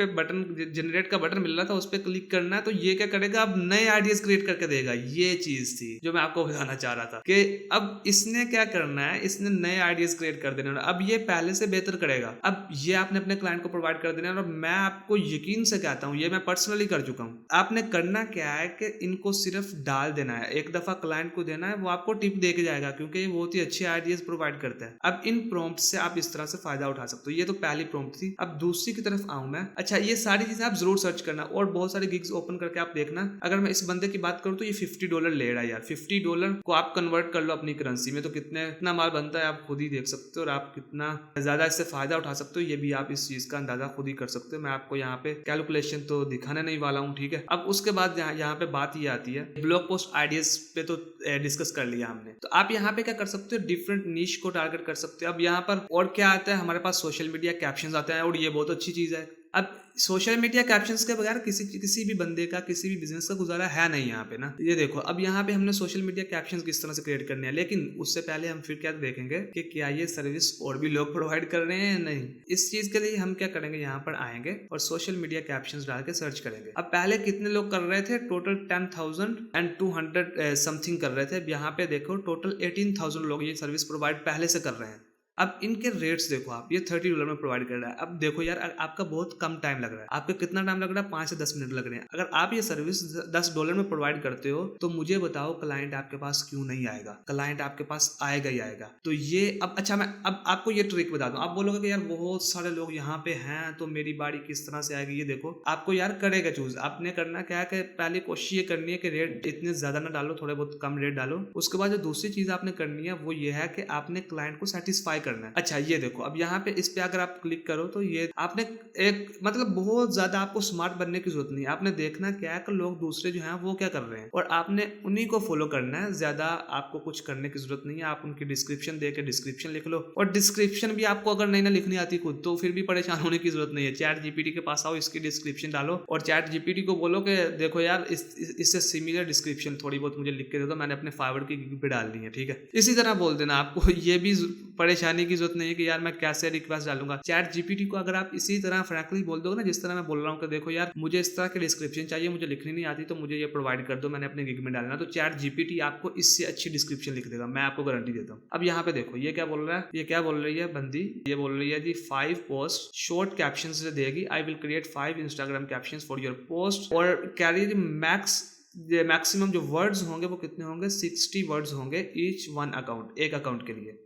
का बटन मिल रहा था उस पर क्लिक करना है, तो ये क्या करेगा, अब नए आइडियाज क्रिएट करके देगा। ये चीज थी जो मैं आपको बताना चाह रहा था कि अब इसने क्या करना है, इसने नए आइडियाज क्रिएट कर देने। अब ये पहले से बेहतर करेगा। अब ये आपने अपने क्लाइंट को प्रोवाइड कर देना, और मैं आपको यकीन से कहता हूँ, ये मैं पर्सनली कर चुका हूँ। आपने करना क्या है कि इनको सिर्फ डाल देना है, एक दफा क्लाइंट को देना है, वो आपको टिप दे के जाएगा क्योंकि ये बहुत ही अच्छे आइडियाज प्रोवाइड करता है। अब इन प्रॉम्प्ट से आप इस तरह से फायदा उठा सकते हो। ये तो पहली प्रॉम्प्ट थी। अब दूसरी की तरफ आऊं मैं। अच्छा, ये सारी चीजें आप जरूर सर्च करना और बहुत सारे गिग्स ओपन करके आप देखना। अगर मैं इस बंदे की बात करूं तो ये $50 ले रहा है यार। $50 को आप कन्वर्ट कर लो अपनी करेंसी में तो कितना माल बनता है आप खुद ही देख सकते हो, और आप कितना ज्यादा इससे फायदा उठा सकते हो ये भी आप इस चीज का अंदाजा खुद ही कर सकते हो। मैं आपको यहाँ पे कैलकुलेशन तो दिखाने नहीं वाला हूँ, ठीक है। अब उसके बाद यहाँ पे बात ये आती है, ब्लॉग पोस्ट आइडियाज पे तो डिस्कस कर लिया हमने। तो आप यहाँ पे क्या कर सकते हो, डिफरेंट नीश को टारगेट कर सकते हो। अब यहाँ पर और क्या आता है, हमारे पास सोशल मीडिया कैप्शंस आते हैं, और ये बहुत अच्छी चीज है। अब सोशल मीडिया कैप्शंस के बगैर किसी भी बंदे का, किसी भी बिजनेस का गुजारा है नहीं यहाँ पे ना। ये देखो, अब यहाँ पे हमने सोशल मीडिया कैप्शंस किस तरह से क्रिएट करने हैं, लेकिन उससे पहले हम फिर क्या देखेंगे कि क्या ये सर्विस और भी लोग प्रोवाइड कर रहे हैं या नहीं। इस चीज के लिए हम क्या करेंगे, यहाँ पर आएंगे और सोशल मीडिया कैप्शंस डाल के सर्च करेंगे। अब पहले कितने लोग कर रहे थे, टोटल 10,200 समथिंग कर रहे थे। अब यहाँ पे देखो टोटल 18,000 लोग ये सर्विस प्रोवाइड पहले से कर रहे हैं। अब इनके रेट्स देखो आप, ये $30 में प्रोवाइड कर रहा है। अब देखो यार, आपका बहुत कम टाइम लग रहा है। आपका कितना टाइम लग रहा है, 5 से 10 मिनट लग रहे हैं। अगर आप ये सर्विस $10 में प्रोवाइड करते हो तो मुझे बताओ क्लाइंट आपके पास क्यों नहीं आएगा। क्लाइंट आपके पास आएगा ही आएगा। तो ये अब अच्छा, मैं अब आपको ये ट्रिक बता दूं। आप बोलोगे कि यार बहुत सारे लोग यहाँ पे हैं तो मेरी बारी किस तरह से आएगी। ये देखो, आपको यार करेगा चूज। आपने करना क्या है कि पहले कोशिश ये करनी है कि रेट इतने ज्यादा ना डालो, थोड़े बहुत कम रेट डालो। उसके बाद जो दूसरी चीज आपने करनी है वो ये है कि आपने क्लाइंट को सेटिस्फाई करना है। अच्छा, ये देखो, अब यहाँ पे इस पे अगर आप क्लिक करो तो ये आपने एक मतलब बहुत ज्यादा आपको स्मार्ट बनने की जरूरत नहीं है। आपने देखना क्या है कि लोग दूसरे जो हैं वो क्या कर रहे हैं और आपने उन्हीं को फॉलो करना है। ज्यादा आपको कुछ करने की जरूरत नहीं है। आप उनकी डिस्क्रिप्शन दे के डिस्क्रिप्शन लिख लो, और डिस्क्रिप्शन भी आपको अगर नहीं ना लिखनी आती खुद तो फिर भी परेशान होने की जरूरत नहीं है। चैट जीपीटी के पास आओ, इसकी डिस्क्रिप्शन डालो और चैट जीपीटी को बोलो कि देखो यार इससे सिमिलर डिस्क्रिप्शन थोड़ी बहुत मुझे लिख के दे दो, मैंने अपने फाइवर की गिग पे डाल दी है, ठीक है। इसी तरह बोल देना। आपको ये भी परेशानी की जरूरत नहीं है कि यार मैं कैसे रिक्वेस्ट डालूंगा। चैट जीपीटी को अगर आप इसी तरह फ्रैंकली बोल दोगे ना, जिस तरह मैं बोल रहा हूँ कि देखो यार मुझे इस तरह की डिस्क्रिप्शन चाहिए, मुझे लिखनी नहीं आती तो मुझे ये प्रोवाइड कर दो, मैंने अपने गिग में डालना, तो चैट जीपीटी आपको इससे अच्छी डिस्क्रिप्शन लिख देगा, मैं आपको गारंटी देता हूँ। अब यहाँ पे देखो ये क्या बोल रहा है, ये क्या बोल रही है बंदी, ये बोल रही है जी 5 पोस्ट शॉर्ट कैप्शन से देगी। I will create 5 Instagram caption for your post और कैरी मैक्सिमम जो वर्ड्स होंगे वो कितने होंगे, 60 वर्ड्स होंगे ईच वन अकाउंट, एक अकाउंट के लिए।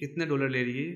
कितने डॉलर ले रही है,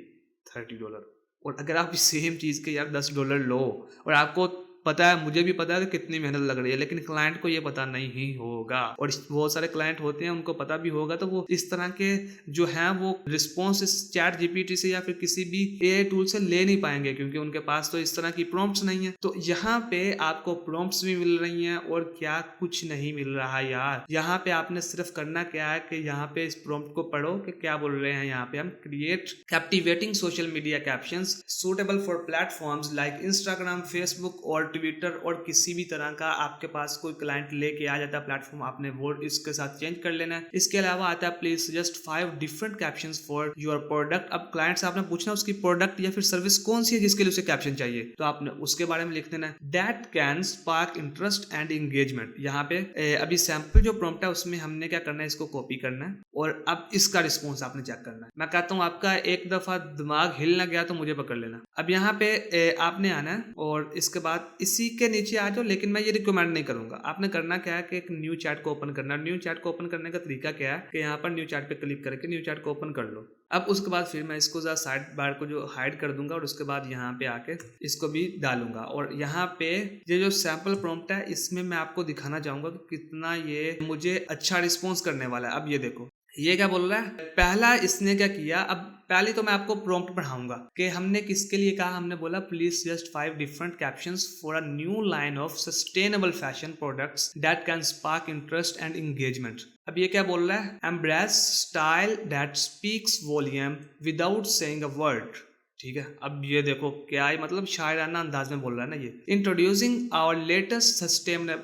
$30। और अगर आप सेम चीज़ के यार $10 लो, और आपको पता है, मुझे भी पता है कि कितनी मेहनत लग रही है, लेकिन क्लाइंट को ये पता नहीं होगा, और बहुत सारे क्लाइंट होते हैं उनको पता भी होगा, तो वो इस तरह के जो हैं वो रिस्पॉन्स इस चैट जीपीटी से या फिर किसी भी एआई टूल से ले नहीं पाएंगे, क्योंकि उनके पास तो इस तरह की प्रॉम्प्ट्स नहीं है। तो यहाँ पे आपको प्रॉम्प्ट्स भी मिल रही हैं और क्या कुछ नहीं मिल रहा यार। यहाँ पे आपने सिर्फ करना क्या है कि यहाँ पे इस प्रॉम्प्ट को पढ़ो कि क्या बोल रहे हैं। यहाँ पे हम create captivating social media captions suitable for platforms like Instagram, Facebook और ट्विटर, और किसी भी तरह का आपके पास कोई क्लाइंट लेके आ जाता है प्लेटफॉर्म, आपने वो इसके साथ चेंज कर लेना है। इसके अलावा आता है please suggest 5 different captions for your product. अब क्लाइंट से आपने पूछना उसकी प्रोडक्ट या फिर सर्विस कौन सी है जिसके लिए उसे कैप्शन चाहिए, तो आपने उसके बारे में लिख देना है। That can spark interest and engagement. यहाँ पे अभी सैंपल जो प्रॉम्प्ट है उसमें हमने क्या करना है, इसको कॉपी करना है और अब इसका रिस्पॉन्स आपने चेक करना है। मैं कहता हूँ आपका एक दफा दिमाग हिल ना गया तो मुझे पकड़ लेना। अब यहाँ पे आपने आना है और इसके बाद इसी के नीचे आ जाओ, लेकिन मैं ये रिकमेंड नहीं करूंगा। आपने करना क्या है कि एक न्यू चैट को ओपन करना। न्यू चैट को ओपन करने का तरीका क्या है कि यहाँ पर न्यू चैट पे क्लिक करके न्यू चैट को ओपन कर लो। अब उसके बाद फिर मैं इसको जरा साइड बार को जो हाइड कर दूंगा और उसके बाद यहाँ पे आके इसको भी डालूंगा। और यहाँ पे ये जो सैंपल प्रॉम्प्ट है इसमें मैं आपको दिखाना चाहूंगा कि कितना ये मुझे अच्छा रिस्पॉन्स करने वाला है। अब ये देखो ये क्या बोल रहा है। पहला इसने क्या किया, अब पहले तो मैं आपको प्रॉम्प्ट पढ़ाऊंगा कि हमने किसके लिए कहा। हमने बोला please suggest 5 different captions for a new line of sustainable fashion products that can spark interest and engagement. अब ये क्या बोल रहा है, embrace style that speaks volume without saying a word. ठीक है, अब ये देखो क्या है, मतलब शायराना अंदाज में बोल रहा है ना ये। Introducing our latest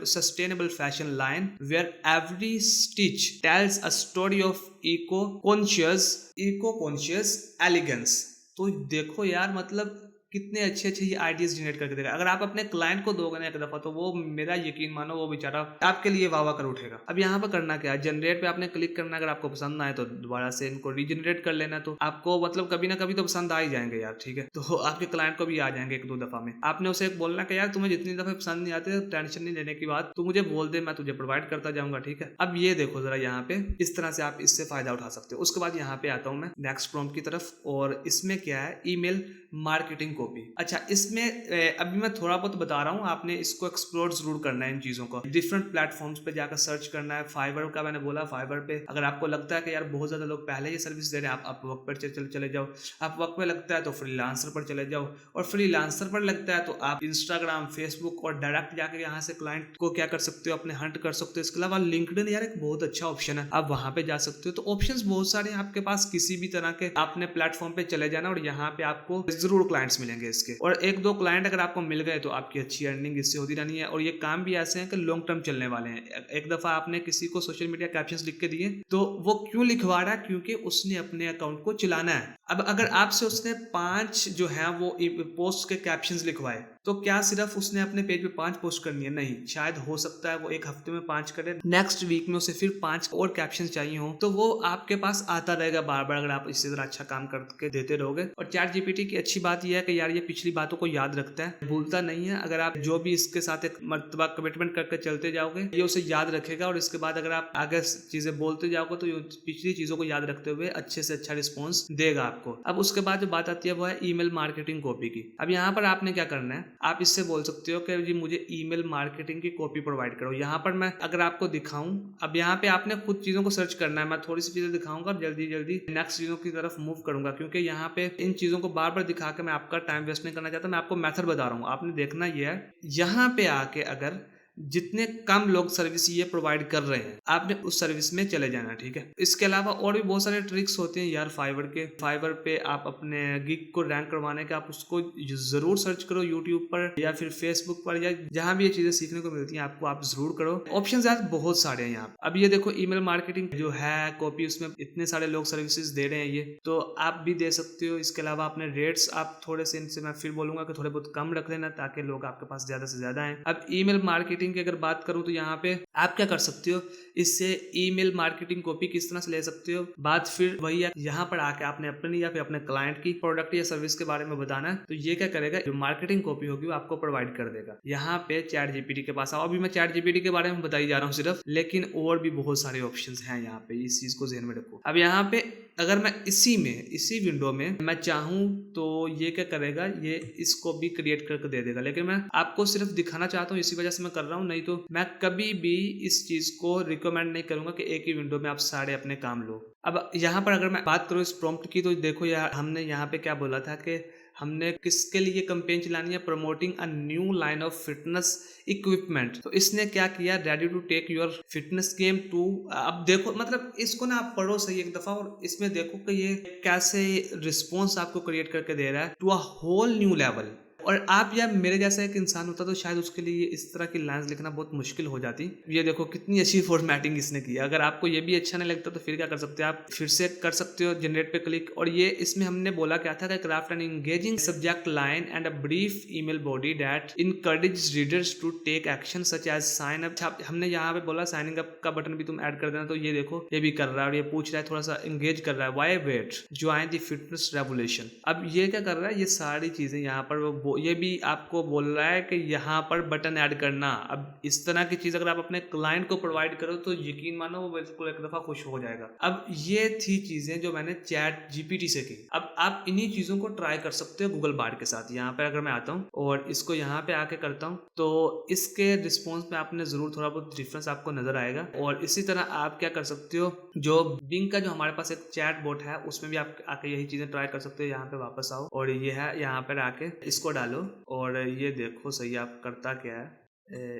sustainable fashion line where every stitch tells a story of eco conscious elegance. तो देखो यार, मतलब कितने अच्छे अच्छे ये आइडियाज जनरेट करके देगा। अगर आप अपने क्लाइंट को दोगे ना एक दफा, तो वो मेरा यकीन मानो वो बेचारा आपके लिए वाह वाह कर उठेगा। अब यहाँ पर करना क्या है, जनरेट पे आपने क्लिक करना। अगर आपको पसंद आए तो दोबारा से इनको रीजनरेट कर लेना। तो आपको मतलब कभी ना कभी तो पसंद आ ही जाएंगे यार। ठीक है, तो आपके क्लाइंट को भी आ जाएंगे 1-2 दफा में। आपने उसे बोलना कि यार तुम्हें जितनी दफा पसंद नहीं आते टेंशन नहीं लेने की बात, तू मुझे बोल दे, मैं तुझे प्रोवाइड करता जाऊंगा। ठीक है, अब ये देखो जरा यहाँ पे इस तरह से आप इससे फायदा उठा सकते हो। उसके बाद यहाँ पे आता हूँ मैं नेक्स्ट प्रॉम्प्ट की तरफ, और इसमें क्या है, ईमेल मार्केटिंग कॉपी। अच्छा, इसमें अभी मैं थोड़ा बहुत बता रहा हूँ, आपने इसको एक्सप्लोर जरूर करना है इन चीजों को। डिफरेंट प्लेटफॉर्म्स पे जाकर सर्च करना है। फाइवर का मैंने बोला, फाइवर पे अगर आपको लगता है कि यार बहुत ज्यादा लोग पहले ये सर्विस दे रहे हैं, आप वर्क पर चले जाओ। आप वर्क पे लगता है तो फ्रीलांसर पर चले जाओ, और फ्रीलांसर पर लगता है तो आप इंस्टाग्राम, फेसबुक और डायरेक्ट जाकर यहाँ से क्लाइंट को क्या कर सकते हो, अपने हंट कर सकते हो। इसके अलावा लिंक्डइन यार एक बहुत अच्छा ऑप्शन है, आप वहां पे जा सकते हो। तो ऑप्शंस बहुत सारे हैं आपके पास, किसी भी तरह के आपने प्लेटफॉर्म पे चले जाना और यहाँ पे आपको जरूर क्लाइंट्स मिलेंगे इसके। और 1-2 क्लाइंट अगर आपको मिल गए तो आपकी अच्छी अर्निंग इससे होती रहनी है। और ये काम भी ऐसे हैं कि लॉन्ग टर्म चलने वाले हैं। एक दफा आपने किसी को सोशल मीडिया कैप्शंस लिख के दिए तो वो क्यों लिखवा रहा है, क्योंकि उसने अपने अकाउंट को चलाना है। अब अगर आपसे उसने 5 जो है वो पोस्ट के कैप्शंस लिखवाए, तो क्या सिर्फ उसने अपने पेज पे 5 पोस्ट करनी है? नहीं, शायद हो सकता है वो एक हफ्ते में 5 करे, नेक्स्ट वीक में उसे फिर 5 और कैप्शन चाहिए हो, तो वो आपके पास आता रहेगा बार बार, अगर आप इसी तरह अच्छा काम करके देते रहोगे। और चैट जीपीटी की अच्छी बात यह है कि यार ये पिछली बातों को याद रखता है, भूलता नहीं है। अगर आप जो भी इसके साथ एक मर्तबा कमिटमेंट करके चलते जाओगे, ये उसे याद रखेगा। और इसके बाद अगर आप आगे चीजें बोलते जाओगे तो पिछली चीजों को याद रखते हुए अच्छे से अच्छा रिस्पॉन्स देगा आपको। अब उसके बाद जो बात आती है वो है ईमेल मार्केटिंग कॉपी की। अब यहाँ पर आपने क्या करना है, आप इससे बोल सकते हो कि जी मुझे ईमेल मार्केटिंग की कॉपी प्रोवाइड करो। यहाँ पर मैं अगर आपको दिखाऊं, अब यहाँ पे आपने खुद चीजों को सर्च करना है। मैं थोड़ी सी चीजें दिखाऊंगा और जल्दी जल्दी नेक्स्ट चीजों की तरफ मूव करूंगा, क्योंकि यहाँ पे इन चीजों को बार बार दिखा के मैं आपका टाइम वेस्ट नहीं करना चाहता। मैं आपको मेथड बता रहा हूँ, आपने देखना ये है, यहाँ पे आके अगर जितने कम लोग सर्विस ये प्रोवाइड कर रहे हैं, आपने उस सर्विस में चले जाना। ठीक है, इसके अलावा और भी बहुत सारे ट्रिक्स होते हैं यार फाइवर पे आप अपने गिग को रैंक करवाने के, आप उसको जरूर सर्च करो यूट्यूब पर या फिर फेसबुक पर, या जहां भी ये चीजें सीखने को मिलती हैं आपको, आप जरूर करो। ऑप्शन यार बहुत सारे हैं यहाँ। अब ये देखो ईमेल मार्केटिंग जो है कॉपी, उसमें इतने सारे लोग सर्विसेज दे रहे हैं, ये तो आप भी दे सकते हो। इसके अलावा अपने रेट्स आप थोड़े से, इनसे मैं फिर बोलूंगा कि थोड़े बहुत कम रख लेना, ताकि लोग आपके पास ज्यादा से ज्यादा आए। अब ईमेल मार्केटिंग की अगर बात करूं तो यहाँ पे आप क्या कर सकते हो, इससे ईमेल मार्केटिंग कॉपी किस तरह से ले सकते हो, बात फिर वही है। यहाँ पर आके आपने अपनी या फिर अपने क्लाइंट की प्रोडक्ट या सर्विस के बारे में बताना है, तो ये क्या करेगा, जो मार्केटिंग कॉपी होगी वो आपको प्रोवाइड कर देगा। यहाँ पे चैट जीपीटी के पास आओ। अभी मैं चैट जीपीटी के बारे में बताई जा रहा हूँ सिर्फ, लेकिन और भी बहुत सारे ऑप्शंस हैं यहाँ पे, इस चीज को ध्यान में रखो। अब यहाँ पे अगर मैं इसी विंडो में मैं चाहूँ तो ये क्या करेगा, ये इसको भी क्रिएट करके दे देगा, लेकिन मैं आपको सिर्फ दिखाना चाहता हूँ, इसी वजह से मैं कर रहा हूँ। नहीं तो मैं कभी भी इस चीज को रिकमेंड नहीं करूंगा कि एक ही विंडो में आप सारे अपने काम लो। अब यहाँ पर अगर मैं बात करूँ इस प्रॉम्प्ट की, तो देखो यार हमने यहाँ पे क्या बोला था कि हमने किसके लिए कैंपेन चलानी है, promoting a new line of fitness equipment. तो इसने क्या किया, ready to take your fitness game to. अब देखो मतलब इसको ना आप पढ़ो सही एक दफा, और इसमें देखो कि ये कैसे रिस्पॉन्स आपको क्रिएट करके दे रहा है to a whole new level. और आप या मेरे जैसा एक इंसान होता तो शायद उसके लिए इस तरह की लाइंस लिखना बहुत मुश्किल हो जाती। ये देखो कितनी अच्छी फॉर्मेटिंग इसने की। अगर आपको ये भी अच्छा नहीं लगता तो फिर क्या कर सकते हो, आप फिर से कर सकते हो जनरेट पे क्लिक। और ये इसमें हमने बोला क्या था, craft an engaging subject line and a brief email body that encourage readers to take action such as sign up. हमने यहाँ पे बोला साइनिंग अप का बटन भी तुम ऐड कर देना। तो ये देखो ये भी कर रहा है, और ये पूछ रहा है, थोड़ा सा एंगेज कर रहा है, why wait join the fitness revolution. अब ये क्या कर रहा है, ये सारी चीजें यहाँ पर वो ये भी आपको बोल रहा है कि यहाँ पर बटन ऐड करना। अब इस तरह की चीज अगर आप अपने क्लाइंट को प्रोवाइड करो तो यकीन मानो वो बिल्कुल एक दफा खुश हो जाएगा। अब ये थी चीजें जो मैंने चैट जीपीटी से की। अब आप इन्हीं चीजों को ट्राई कर सकते हो गूगल बार्ड के साथ। यहाँ पर अगर मैं आता हूँ और इसको यहाँ पे आके करता हूँ तो इसके रिस्पॉन्स में आपने जरूर थोड़ा बहुत डिफरेंस आपको नजर आएगा। और इसी तरह आप क्या कर सकते हो, जो बिंग का जो हमारे पास एक चैट बोट है उसमें भी आप आके यही चीजें ट्राई कर सकते हो। यहाँ पे वापस आओ और ये है, यहाँ पर आके इसको डालो और ये देखो सही आप करता क्या है,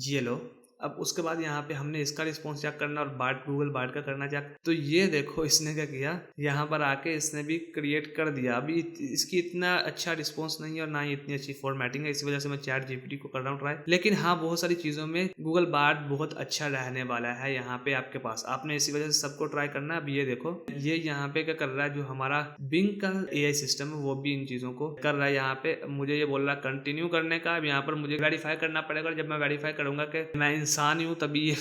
ये लो। अब उसके बाद यहाँ पे हमने इसका रिस्पॉन्स चेक करना और बार्ड, गूगल बार्ड का करना चेक। तो ये देखो इसने क्या किया, यहाँ पर आके इसने भी क्रिएट कर दिया। अभी इसकी इतना अच्छा रिस्पॉन्स नहीं है और ना ही इतनी अच्छी फॉर्मेटिंग है, इसी वजह से मैं चैट जीपीटी को कर रहा हूँ ट्राई। लेकिन हाँ, बहुत सारी चीज़ों में गूगल बार्ड बहुत अच्छा रहने वाला है यहाँ पे आपके पास। आपने इसी वजह से सबको ट्राई करना है। अब ये देखो, ये यहाँ पे क्या कर रहा है, जो हमारा बिंग का एआई सिस्टम है वो भी इन चीज़ों को कर रहा है। यहाँ पे मुझे ये बोल रहा है कंटिन्यू करने का। अब यहाँ पर मुझे वेरीफाई करना पड़ेगा। जब मैं वेरीफाई करूंगा कि मैं इंसान ही हूँ तभी ये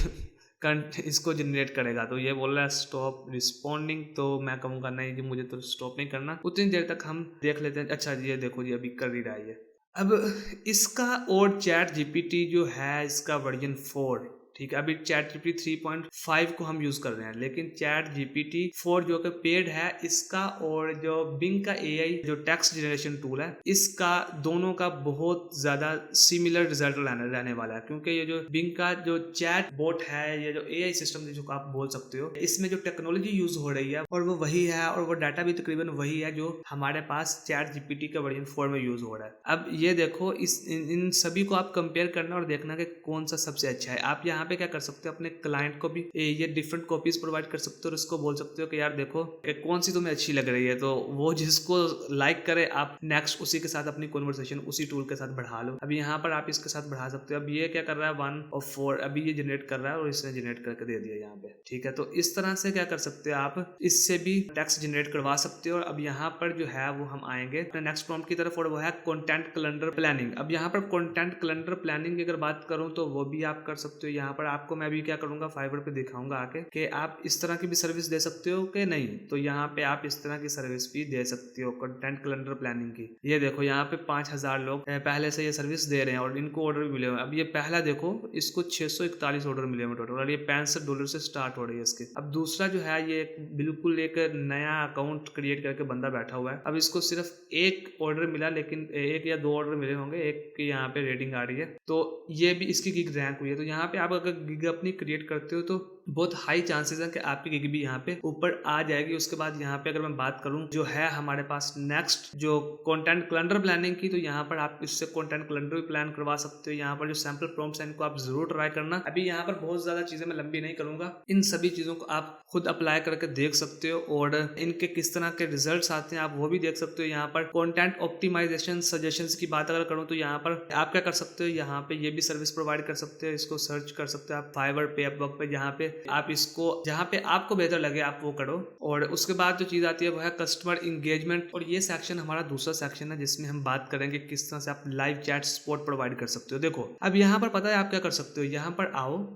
इसको जनरेट करेगा। तो ये बोल रहा है स्टॉप रिस्पॉन्डिंग, तो मैं कहूँगा नहीं जी, मुझे तो स्टॉप नहीं करना, उतनी देर तक हम देख लेते हैं। अच्छा ये देखो जी, अभी कर ही रहा है। अब इसका और चैट जीपीटी जो है इसका वर्जन 4, ठीक है। अभी चैट जीपीटी 3.5 को हम यूज कर रहे हैं, लेकिन चैट जीपीटी 4 जो कि पेड है इसका, और जो बिंग का एआई जो टेक्स्ट जनरेशन टूल है इसका, दोनों का बहुत ज्यादा सिमिलर रिजल्ट रहने वाला है। क्योंकि ये जो बिंग का जो चैट बोट है, ये जो एआई सिस्टम जो आप बोल सकते हो, इसमें जो टेक्नोलॉजी यूज हो रही है और वो वही है, और वो डाटा भी तकरीबन वही है जो हमारे पास चैट जीपीटी का वर्जन 4 में यूज हो रहा है। अब ये देखो, इन सभी को आप कंपेयर करना और देखना कि कौन सा सबसे अच्छा है। आप यहाँ पे क्या कर सकते हो, अपने क्लाइंट को भी ये डिफरेंट कॉपीज प्रोवाइड कर सकते हो और इसको बोल सकते हो कि यार देखो कि कौन सी तुम्हें अच्छी लग रही है, तो वो जिसको लाइक करे आप नेक्स्ट उसी के साथ अपनी कन्वर्सेशन उसी टूल के साथ बढ़ा लो। अभी यहाँ पर आप इसके साथ बढ़ा सकते हो। अब ये क्या कर रहा है, 1 और 4 अभी ये जनरेट कर रहा है और इसने जनरेट करके दे दिया यहाँ पे, ठीक है। तो इस तरह से क्या कर सकते हो, आप इससे भी टेक्स्ट जनरेट करवा सकते हो। और अब यहाँ पर जो है वो हम आएंगे अपने नेक्स्ट प्रॉम्प्ट की तरफ, और वो है कंटेंट कैलेंडर प्लानिंग। अब यहाँ पर कंटेंट कैलेंडर प्लानिंग की अगर बात करूँ तो वो भी आप कर सकते हो। यहाँ पर आपको मैं अभी क्या करूंगा, फाइवर पे दिखाऊंगा आके कि आप इस तरह की भी सर्विस दे सकते हो कि नहीं। तो यहाँ पे आप इस तरह की सर्विस भी दे सकते हो कंटेंट कैलेंडर प्लानिंग की। ये देखो यहाँ पे 5000 लोग पहले से ये सर्विस दे रहे हैं और इनको ऑर्डर भी मिले हुए। अब ये पहला देखो, इसको 641 ऑर्डर मिले हुए टोटल, और ये $65 से स्टार्ट हो रही है इसके। अब दूसरा जो है, ये बिल्कुल एक नया अकाउंट क्रिएट करके बंदा बैठा हुआ है। अब इसको सिर्फ एक ऑर्डर मिला, लेकिन 1 या 2 ऑर्डर मिले होंगे, एक की यहाँ पे रेटिंग आ रही है। तो ये भी इसकी गिग रैंक हुई है। तो यहाँ पे आप अगर गिग अपनी क्रिएट करते हो तो बहुत हाई चांसेस है कि आपकी गिग भी यहाँ पे ऊपर आ जाएगी। उसके बाद यहाँ पे अगर मैं बात करूँ जो है हमारे पास नेक्स्ट जो कंटेंट कैलेंडर प्लानिंग की, तो यहाँ पर आप इससे कंटेंट कैलेंडर भी प्लान करवा सकते हो। यहाँ पर जो सैंपल प्रॉम्प्ट्स हैं इनको आप जरूर ट्राई करना। अभी यहाँ पर बहुत ज्यादा चीजें मैं लंबी नहीं करूंगा, इन सभी चीजों को आप खुद अप्लाई करके देख सकते हो और इनके किस तरह के रिजल्ट्स आते हैं आप वो भी देख सकते हो। यहाँ पर कंटेंट ऑप्टिमाइजेशन सजेशंस की बात अगर करूँ तो यहाँ पर आप क्या कर सकते हो, यहाँ पे ये भी सर्विस प्रोवाइड कर सकते हो। इसको सर्च कर सकते हो आप फाइवर पे, अपवर्क पे, जहाँ पे आप इसको, जहाँ पे आपको बेहतर लगे आप वो करो। और उसके बाद जो चीज आती है वो है कस्टमर इंगेजमेंट, और ये सेक्शन हमारा दूसरा सेक्शन है जिसमें हम बात करेंगे किस तरह से आप लाइव चैट सपोर्ट प्रोवाइड कर सकते हो। देखो अब यहाँ पर पता है आप क्या कर सकते हो, यहाँ पर आओ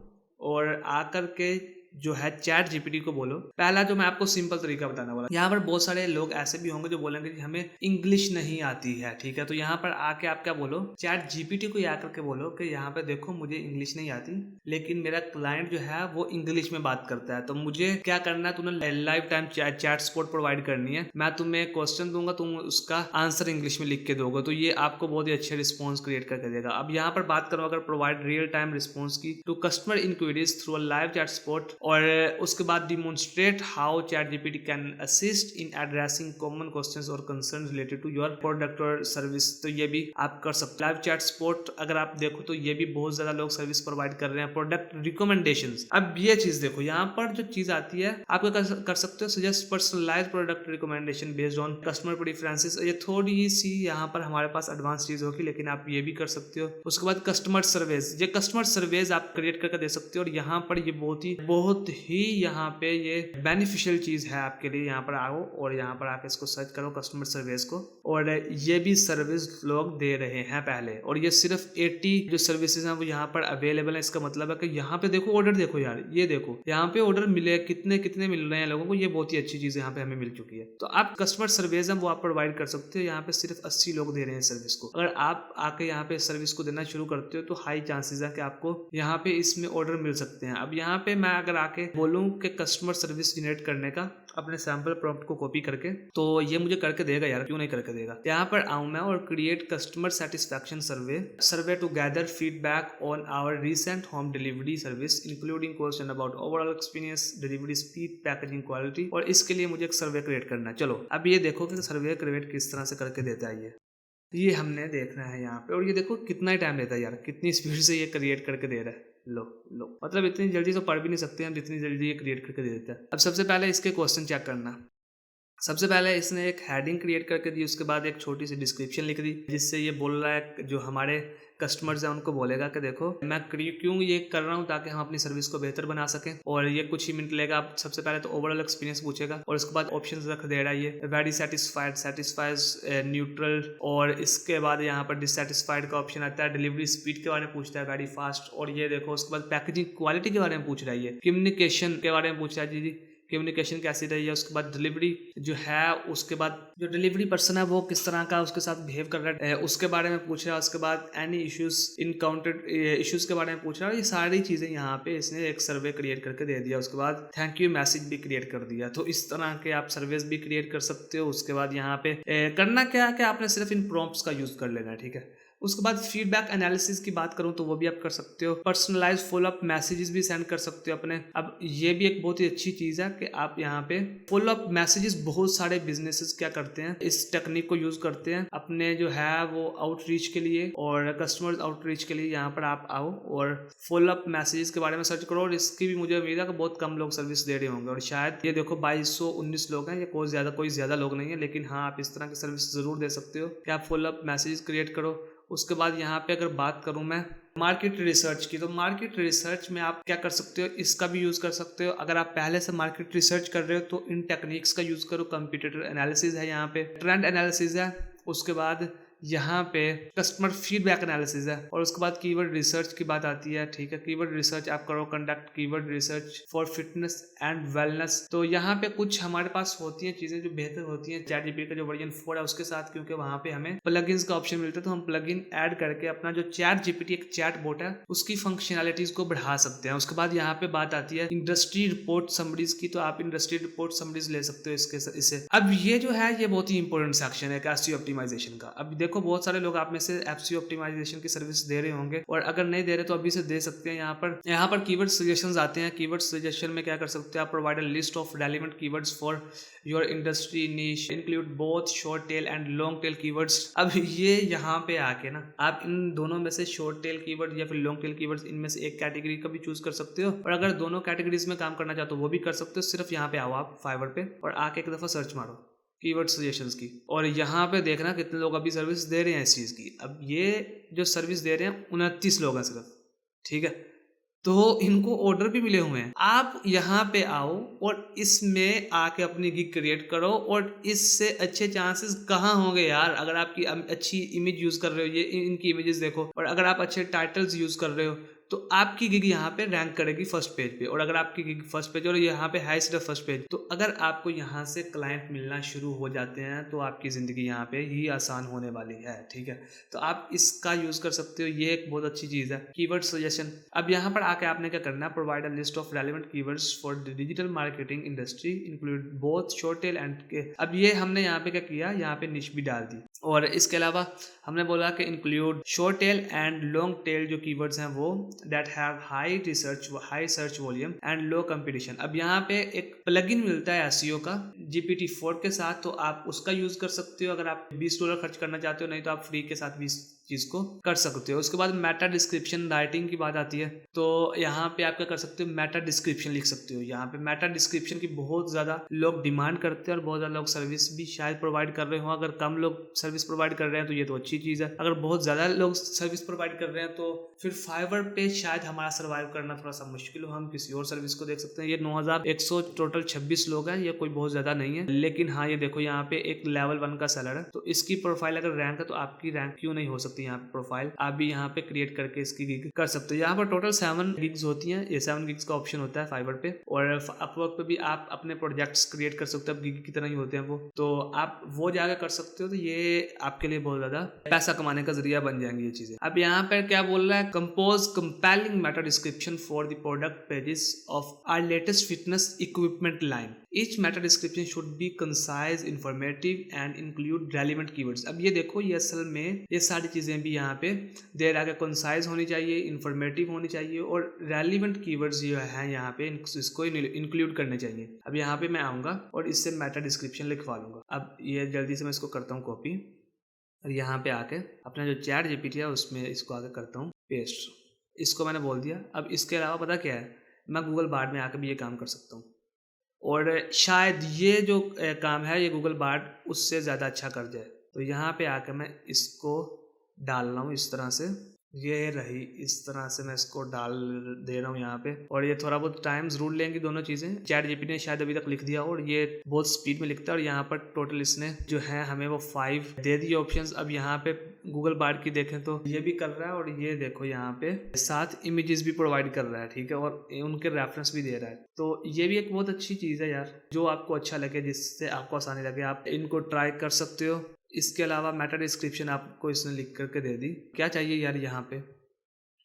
और आकर के जो है चैट जीपीटी को बोलो। पहला जो मैं आपको सिंपल तरीका बताने वाला, यहाँ पर बहुत सारे लोग ऐसे भी होंगे जो बोलेंगे कि हमें इंग्लिश नहीं आती है, ठीक है। तो यहाँ पर आके आप क्या बोलो, चैट जीपीटी को आकर के बोलो कि यहाँ पे देखो मुझे इंग्लिश नहीं आती, लेकिन मेरा क्लाइंट जो है वो इंग्लिश में बात करता है, तो मुझे क्या करना है, तुम्हें live time chat support provide करनी है। मैं तुम्हें क्वेश्चन दूंगा, तुम उसका आंसर इंग्लिश में लिख के दोगे, तो ये आपको बहुत ही अच्छे रिस्पॉन्स क्रिएट करके देगा। अब यहाँ पर बात करो अगर प्रोवाइड रियल टाइम रिस्पॉन्स की to customer inquiries through a live chat support, और उसके बाद demonstrate how chat GPT can assist in addressing common questions और concerns related to your product और सर्विस, तो ये भी आप कर सकते हो। लाइव चैट सपोर्ट अगर आप देखो तो ये भी बहुत ज्यादा लोग सर्विस प्रोवाइड कर रहे हैं। प्रोडक्ट रिकमेंडेशंस, अब ये चीज देखो, यहाँ पर जो चीज आती है आप कर सकते हो suggest personalised product recommendation based on customer preferences. ये थोड़ी सी यहाँ पर हमारे पास एडवांस चीज होगी, लेकिन आप ये भी कर सकते हो। उसके बाद कस्टमर सर्वेज, ये कस्टमर सर्वेज आप क्रिएट करके दे सकते हो, और यहाँ पर ये बहुत बहुत ही यहाँ पे ये बेनिफिशियल चीज़ है आपके लिए। यहाँ पर आओ और यहाँ पर आके इसको सर्च करो कस्टमर सर्विस को, और ये भी सर्विस लोग दे रहे हैं पहले, और ये सिर्फ 80 जो सर्विसेज हैं वो यहाँ पर अवेलेबल है। इसका मतलब है कि यहाँ पे देखो ऑर्डर, देखो यार ये देखो यहाँ पे ऑर्डर मिले कितने कितने मिल रहे हैं लोगों को। ये बहुत ही अच्छी चीज़ यहाँ पे हमें मिल चुकी है। तो आप कस्टमर सर्विस है वो आप प्रोवाइड कर सकते हो। यहाँ पे सिर्फ 80 लोग दे रहे हैं सर्विस को। अगर आप आके यहाँ पे सर्विस को देना शुरू करते हो तो हाई चांसेस है कि आपको यहाँ पे इसमें ऑर्डर मिल सकते हैं। अब यहाँ पे मैं अगर आके बोलूँ कि कस्टमर सर्विस जनरेट करने का अपने सैंपल प्रॉम्प्ट को कॉपी करके, तो ये मुझे करके देगा यार, क्यों नहीं करके देगा। यहाँ पर आऊँ मैं और create customer satisfaction survey to gather feedback on our recent home delivery service including question about overall experience, delivery speed, packaging quality. और इसके लिए मुझे एक सर्वे क्रिएट करना है। चलो अब ये देखो कि सर्वे क्रिएट किस तरह से करके देता है ये हमने देखना है यहाँ पे। और ये देखो कितना ही टाइम लेता है यार, कितनी स्पीड से ये क्रिएट करके दे रहा है। लो मतलब इतनी जल्दी तो पढ़ भी नहीं सकते हम जितनी जल्दी ये क्रिएट करके दे देता है। अब सबसे पहले इसके क्वेश्चन चेक करना। सबसे पहले इसने एक हेडिंग क्रिएट करके दी, उसके बाद एक छोटी सी डिस्क्रिप्शन लिख दी, जिससे ये बोल रहा है जो हमारे कस्टमर्स हैं उनको बोलेगा कि देखो मैं क्यों ये कर रहा हूँ, ताकि हम अपनी सर्विस को बेहतर बना सकें। और ये कुछ ही मिनट लेगा। आप सबसे पहले तो ओवरऑल एक्सपीरियंस पूछेगा, और उसके बाद ऑप्शंस रख दे रहा है ये वेरी सेटिस्फाइड, सेटिस्फाइज, न्यूट्रल, और इसके बाद यहाँ पर डिससेटिस्फाइड का ऑप्शन आता है। डिलीवरी स्पीड के बारे में पूछता है, वेरी फास्ट। और ये देखो उसके बाद पैकेजिंग क्वालिटी के बारे में पूछ रहा है, कम्युनिकेशन के बारे में पूछ रहा है, जी कम्युनिकेशन कैसी रही है। उसके बाद डिलीवरी जो है, उसके बाद जो डिलीवरी पर्सन है वो किस तरह का उसके साथ बिहेव कर रहा है उसके बारे में पूछ रहा है। उसके बाद एनी इश्यूज इनकाउंटर्ड इश्यूज के बारे में पूछ रहा है। ये सारी चीज़ें यहाँ पे इसने एक सर्वे क्रिएट करके दे दिया। उसके बाद थैंक यू मैसेज भी क्रिएट कर दिया। तो इस तरह के आप सर्विस भी क्रिएट कर सकते हो। उसके बाद यहाँ पे करना क्या है कि आपने सिर्फ इन प्रॉम्प्ट्स का यूज़ कर लेना है, ठीक है। उसके बाद फीडबैक एनालिसिस की बात करूं तो वो भी आप कर सकते हो। पर्सनलाइज फॉलोअप मैसेजेस भी सेंड कर सकते हो अपने। अब ये भी एक बहुत ही अच्छी चीज़ है कि आप यहाँ पे फॉलोअप मैसेजेस, बहुत सारे बिजनेसेस क्या करते हैं, इस टेक्निक को यूज़ करते हैं अपने जो है वो आउटरीच के लिए और कस्टमर्स आउटरीच के लिए। यहाँ पर आप आओ और फॉलोअप मैसेजेस के बारे में सर्च करो। और इसकी भी मुझे उम्मीद है कि बहुत कम लोग सर्विस दे रहे होंगे। और शायद ये देखो 2219 लोग हैं, ये कोई ज़्यादा लोग नहीं है, लेकिन हाँ आप इस तरह की सर्विस ज़रूर दे सकते हो कि आप फॉलोअप मैसेजेस क्रिएट करो। उसके बाद यहाँ पे अगर बात करूँ मैं मार्केट रिसर्च की, तो मार्केट रिसर्च में आप क्या कर सकते हो, इसका भी यूज़ कर सकते हो। अगर आप पहले से मार्केट रिसर्च कर रहे हो तो इन टेक्निक्स का यूज़ करो। कंपटीटर एनालिसिस है, यहाँ पे ट्रेंड एनालिसिस है, उसके बाद यहाँ पे कस्टमर फीडबैक एनालिसिस है, और उसके बाद कीवर्ड रिसर्च की बात आती है, ठीक है। कीवर्ड रिसर्च आप करो, conduct keyword research for fitness and wellness. तो यहाँ पे कुछ हमारे पास होती हैं चीज़ें जो बेहतर होती हैं ChatGPT का जो वर्जन 4 है उसके साथ, क्योंकि वहाँ पे हमें प्लगइन्स का ऑप्शन मिलता है। तो हम प्लगइन ऐड करके अपना जो ChatGPT एक चैट बोट है उसकी फंक्शनैलिटीज को बढ़ा सकते हैं। उसके बाद यहाँ पे बात आती है इंडस्ट्री रिपोर्ट समरीज की, तो आप इंडस्ट्री रिपोर्ट समरीज ले सकते हो इससे। अब ये जो है ये बहुत ही इंपॉर्टेंट सेक्शन है एसईओ ऑप्टिमाइजेशन का। अब देखो बहुत सारे लोग आप में से एसईओ ऑप्टिमाइजेशन की सर्विस दे रहे होंगे, और अगर नहीं दे रहे तो अभी से दे सकते हैं। यहाँ पर कीवर्ड सजेशंस आते हैं। कीवर्ड सजेशन में क्या कर सकते हैं आप, provide a list of relevant keywords for your industry niche, include both short tail and long tail keywords. अब ये यहाँ पे आके ना आप इन दोनों में से शॉर्ट टेल कीवर्ड या फिर लॉन्ग टेल कीवर्ड्स इनमें से एक कैटेगरी का भी चूज कर सकते हो। और अगर दोनों कैटेगरीज में काम करना चाहते हो वो भी कर सकते हो। सिर्फ यहाँ पे आओ आप फाइवर पे और आके एक दफा सर्च मारो कीवर्ड सजेशंस की, और यहाँ पे देखना कितने लोग अभी सर्विस दे रहे हैं इस चीज़ की। अब ये जो सर्विस दे रहे हैं 29 लोग हैं सिर्फ, ठीक है। तो इनको ऑर्डर भी मिले हुए हैं। आप यहाँ पे आओ और इसमें आके अपनी गिग क्रिएट करो, और इससे अच्छे चांसेस कहाँ होंगे यार। अगर आपकी अच्छी इमेज यूज़ कर रहे हो, ये इनकी इमेजेस देखो, और अगर आप अच्छे टाइटल्स यूज़ कर रहे हो तो आपकी गिग यहाँ पे रैंक करेगी फर्स्ट पेज पे। और अगर आपकी गिग फर्स्ट पेज और यहाँ पे है सिर्फ फर्स्ट पेज, तो अगर आपको यहाँ से क्लाइंट मिलना शुरू हो जाते हैं तो आपकी ज़िंदगी यहाँ पे ही आसान होने वाली है, ठीक है। तो आप इसका यूज़ कर सकते हो, ये एक बहुत अच्छी चीज़ है कीवर्ड सजेशन। अब यहाँ पर आके आपने क्या करना है, provide a list of relevant keywords for the digital marketing industry include both short tail and के। अब ये हमने यहाँ पे क्या किया, यहाँ पे निश भी डाल दी। और इसके अलावा हमने बोला कि include short tail and long tail जो कीवर्ड्स हैं वो that have high search volume and low competition. अब यहाँ पे एक प्लगइन मिलता है एसईओ का GPT-4 के साथ, तो आप उसका यूज कर सकते हो अगर आप $20 खर्च करना चाहते हो। नहीं तो आप फ्री के साथ चीज को कर सकते हो। उसके बाद मेटा डिस्क्रिप्शन राइटिंग की बात आती है, तो यहाँ पे आप क्या कर सकते हो, मेटा डिस्क्रिप्शन लिख सकते हो। यहाँ पे मेटा डिस्क्रिप्शन की बहुत ज्यादा लोग डिमांड करते हैं और बहुत ज्यादा लोग सर्विस भी शायद प्रोवाइड कर रहे हो। अगर कम लोग सर्विस प्रोवाइड कर रहे हैं तो ये तो अच्छी चीज है, अगर बहुत ज्यादा लोग सर्विस प्रोवाइड कर रहे हैं तो फिर फाइवर पे शायद हमारा सर्वाइव करना थोड़ा सा मुश्किल हो, हम किसी और सर्विस को देख सकते हैं। ये 9100 टोटल 26 लोग हैं, ये कोई बहुत ज्यादा नहीं है, लेकिन हाँ ये देखो यहाँ पे एक लेवल 1 का सेलर है, तो इसकी प्रोफाइल अगर रैंक है तो आपकी रैंक क्यों नहीं हो सकती। यहाँ पे प्रोफाइल आप भी यहाँ पे क्रिएट करके इसकी गिग कर सकते हो। यहाँ पर टोटल 7 गिग्स होती हैं, ये 7 गिग्स का ऑप्शन होता है फाइवर पे, और अपवर्क पे भी आप अपने प्रोजेक्ट्स क्रिएट कर सकते हो, अब गिग की तरह ही होते हैं वो, तो आप वो जाकर कर सकते हो। तो ये आपके लिए बहुत ज्यादा पैसा कमाने का जरिया बन जाएंगी ये चीजें। अब यहाँ पर क्या बोल रहा है, compose compelling meta description for the product pages of our latest fitness equipment line. Each meta description should be concise, informative and include relevant keywords। अब ये देखो, ये असल में ये सारी चीजें भी यहाँ पे दे रहा है, concise होनी चाहिए, informative होनी चाहिए और relevant keywords जो है यहाँ पे इसको इंक्लूड करने चाहिए। अब यहाँ पे मैं आऊँगा और इससे मेटा डिस्क्रिप्शन लिखवा लूंगा। अब ये जल्दी से मैं इसको करता हूँ कॉपी, और यहाँ पे आके अपना जो चैट जीपीटी है उसमें इसको आके करता हूँ पेस्ट। इसको मैंने बोल दिया। अब इसके अलावा पता क्या है, मैं गूगल बार्ड में आके भी ये काम कर सकता हूँ, और शायद ये जो काम है ये गूगल बार्ड उससे ज़्यादा अच्छा कर जाए। तो यहाँ पे आकर मैं इसको डाल रहा हूँ इस तरह से, ये रही, इस तरह से मैं इसको डाल दे रहा हूँ यहाँ पे, और ये थोड़ा बहुत टाइम जरूर लेंगी दोनों चीज़ें। चैट जीपीटी ने शायद अभी तक लिख दिया और ये बहुत स्पीड में लिखता है, और यहाँ पर टोटल इसने जो है हमें वो 5 दे दिए ऑप्शंस। अब यहाँ पे गूगल बार्ड की देखें तो ये भी कर रहा है, और ये देखो यहाँ पे 7 इमेजेस भी प्रोवाइड कर रहा है, ठीक है, और उनके रेफरेंस भी दे रहा है। तो ये भी एक बहुत अच्छी चीज़ है यार, जो आपको अच्छा लगे, जिससे आपको आसानी लगे, आप इनको ट्राई कर सकते हो। इसके अलावा मेटा डिस्क्रिप्शन आपको इसने लिख करके दे दी। क्या चाहिए यार, यहाँ पे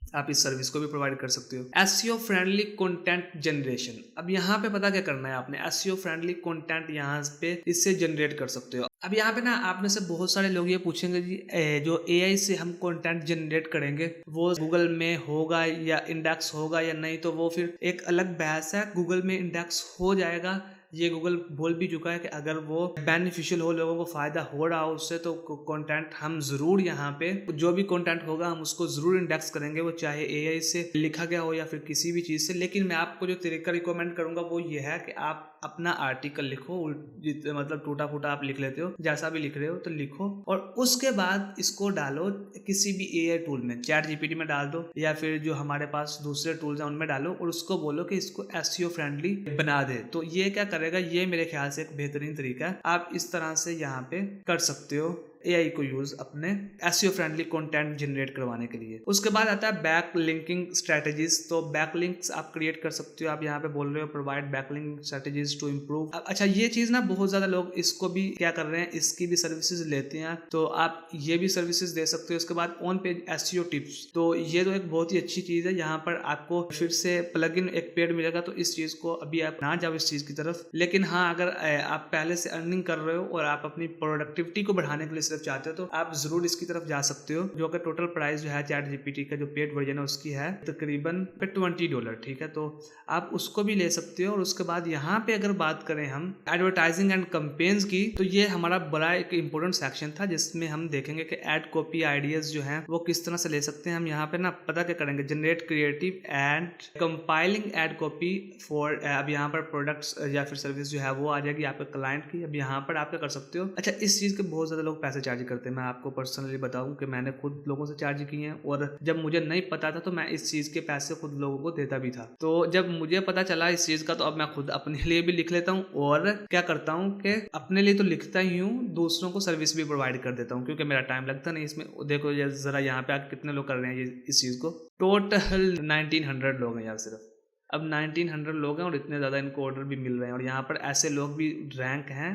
आप इस सर्विस को भी प्रोवाइड कर सकते हो। SEO friendly content generation. अब यहाँ पे पता क्या करना है आपने, एसईओ फ्रेंडली कंटेंट यहाँ पे इससे जनरेट कर सकते हो। अब यहाँ पे ना आप में से बहुत सारे लोग ये पूछेंगे जी जो एआई से हम कंटेंट जनरेट करेंगे वो गूगल में होगा या इंडेक्स होगा या नहीं, तो वो फिर एक अलग बहस है। गूगल में इंडेक्स हो जाएगा, ये गूगल बोल भी चुका है कि अगर वो बेनिफिशियल हो, लोगों को फायदा हो रहा हो उससे, तो कंटेंट हम जरूर यहाँ पे जो भी कंटेंट होगा हम उसको जरूर इंडेक्स करेंगे, वो चाहे एआई से लिखा गया हो या फिर किसी भी चीज से। लेकिन मैं आपको जो तरीका रिकमेंड करूंगा वो ये है कि आप अपना आर्टिकल लिखो, मतलब टूटा फूटा आप लिख लेते हो, जैसा भी लिख रहे हो तो लिखो, और उसके बाद इसको डालो किसी भी एआई टूल में, चैट जीपीटी में डाल दो या फिर जो हमारे पास दूसरे टूल्स हैं उनमें डालो, और उसको बोलो कि इसको एसईओ फ्रेंडली बना दे। तो ये क्या करेगा, ये मेरे ख्याल से एक बेहतरीन तरीका है। आप इस तरह से यहाँ पे कर सकते हो एआई को यूज अपने एसईओ फ्रेंडली कंटेंट जनरेट करवाने के लिए। उसके बाद आता है बैक लिंकिंग स्ट्रेटेजीज। तो बैक लिंक्स आप क्रिएट कर सकते हो। आप यहाँ पे बोल रहे हो provide back link strategies to improve. अच्छा, ये चीज ना बहुत ज्यादा लोग इसको भी क्या कर रहे हैं, इसकी भी सर्विसेज लेते हैं, तो आप ये भी सर्विसेज दे सकते हो। उसके बाद ऑन पेज एसईओ टिप्स, तो ये तो एक बहुत ही अच्छी चीज है। यहाँ पर आपको फिर से प्लगइन एक पेड मिलेगा, तो इस चीज को अभी आप ना जाओ इस चीज की तरफ। लेकिन हाँ, अगर आप पहले से अर्निंग कर रहे हो और आप अपनी प्रोडक्टिविटी को बढ़ाने के लिए चाहते हो तो आप जरूर इसकी तरफ जा सकते हो, जो कि टोटल प्राइस जो है चैट जीपीटी का जो पेड वर्जन है उसकी है तकरीबन $20, ठीक है, तो आप उसको भी ले सकते हो। और उसके बाद यहाँ पे अगर बात करें हम एडवर्टाइजिंग एंड कैंपेन्स की, तो ये हमारा बड़ा एक इंपॉर्टेंट सेक्शन था जिसमें हम देखेंगे कि एड कॉपी आइडियाज जो हैं वो किस तरह से ले सकते हैं। हम यहाँ पे ना पता क्या करेंगे, generate creative and compiling ad copy for, अब यहाँ पर प्रोडक्ट्स या फिर सर्विस जो है वो आ जाएगी आपके क्लाइंट की। अब यहाँ पर आप क्या कर सकते हो, अच्छा इस चीज के बहुत ज्यादा लोग पैसे चार्ज करते हैं। मैं आपको पर्सनली बताऊं कि मैंने खुद लोगों से चार्ज किए हैं, और जब मुझे नहीं पता था तो मैं इस चीज के पैसे खुद लोगों को देता भी था। तो जब मुझे पता चला इस चीज का, तो अब मैं खुद अपने लिए भी लिख लेता हूँ, और क्या करता हूँ कि अपने लिए तो लिखता ही हूँ, दूसरों को सर्विस भी प्रोवाइड कर देता हूँ, क्योंकि मेरा टाइम लगता नहीं इसमें। देखो जरा यहाँ पे आके कितने लोग कर रहे हैं इस चीज को, टोटल 1900 लोग हैं यार सिर्फ। अब 1900 लोग हैं और इतने ज्यादा इनको ऑर्डर भी मिल रहे हैं, और यहाँ पर ऐसे लोग भी रैंक हैं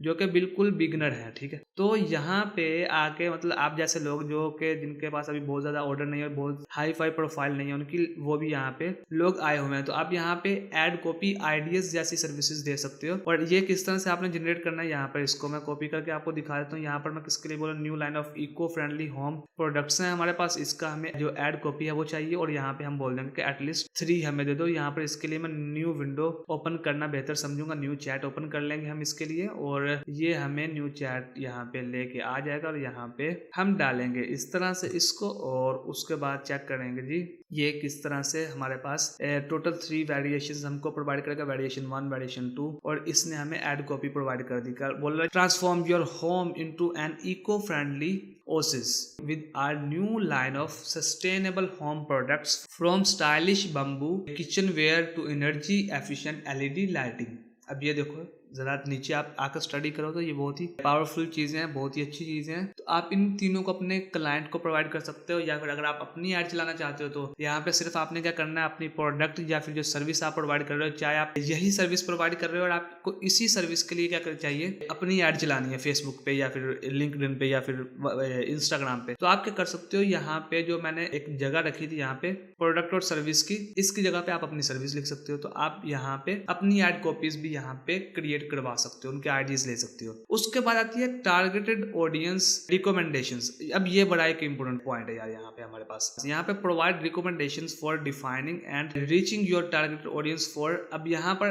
जो कि बिल्कुल बिगनर है, ठीक है। तो यहाँ पे आके मतलब आप जैसे लोग जो कि जिनके पास अभी बहुत ज्यादा ऑर्डर नहीं है और बहुत हाई फाई प्रोफाइल नहीं है उनकी, वो भी यहाँ पे लोग आए हुए हैं। तो आप यहाँ पे एड कॉपी आइडियाज जैसी सर्विसेज दे सकते हो। और ये किस तरह से आपने जनरेट करना है, यहाँ पर इसको मैं कॉपी करके आपको दिखा देता हूँ। यहाँ पर मैं किसके लिए बोला, new line of eco friendly home products है हमारे पास, इसका हमें जो एड कॉपी है वो चाहिए, और यहाँ पे हम बोल देंगे कि एटलीस्ट 3 हमें दे दो। यहाँ पर इसके लिए मैं न्यू विंडो ओपन करना बेहतर समझूंगा, न्यू चैट ओपन कर लेंगे हम इसके लिए, और और ये हमें न्यू चैट यहाँ पे लेके आ जाएगा और यहाँ पे हम डालेंगे इस तरह से इसको, और उसके बाद चेक करेंगे जी ये किस तरह से हमारे पास टोटल 3 वेरिएशन हमको प्रोवाइड करेगा, वेरिएशन 1, वेरिएशन 2, और इसने हमें ऐड कॉपी प्रोवाइड कर दी। बोल रहा है transform your home into an eco friendly oasis with our new line of sustainable home products from stylish bamboo kitchenware to energy efficient LED lighting। अब ये देखो जरा नीचे आप आकर स्टडी करो तो ये बहुत ही पावरफुल चीजें हैं, बहुत ही अच्छी चीजें हैं। तो आप इन तीनों को अपने क्लाइंट को प्रोवाइड कर सकते हो, या फिर अगर आप अपनी ऐड चलाना चाहते हो तो यहाँ पे सिर्फ आपने क्या करना है, अपनी प्रोडक्ट या फिर जो सर्विस आप प्रोवाइड कर रहे हो, चाहे आप यही सर्विस प्रोवाइड कर रहे हो और आपको इसी सर्विस के लिए क्या करना चाहिए, अपनी ऐड चलानी है फेसबुक पे या फिर लिंक्डइन पे या फिर इंस्टाग्राम पे। तो आप क्या कर सकते हो, यहाँ पे जो मैंने एक जगह रखी थी यहाँ पे प्रोडक्ट और सर्विस की, इसकी जगह पे आप अपनी सर्विस लिख सकते हो। तो आप यहाँ पे अपनी ऐड कॉपीज भी यहाँ पे क्रिएट करवा सकते हो, उनके आईडीज ले सकते हो। उसके बाद आती है टारगेटेड ऑडियंस रिकमेंडेशंस। अब ये बड़ा एक इंपॉर्टेंट पॉइंट है यार, यहाँ पे हमारे पास यहाँ पे provide recommendations for defining and reaching your targeted audience for. अब यहाँ पर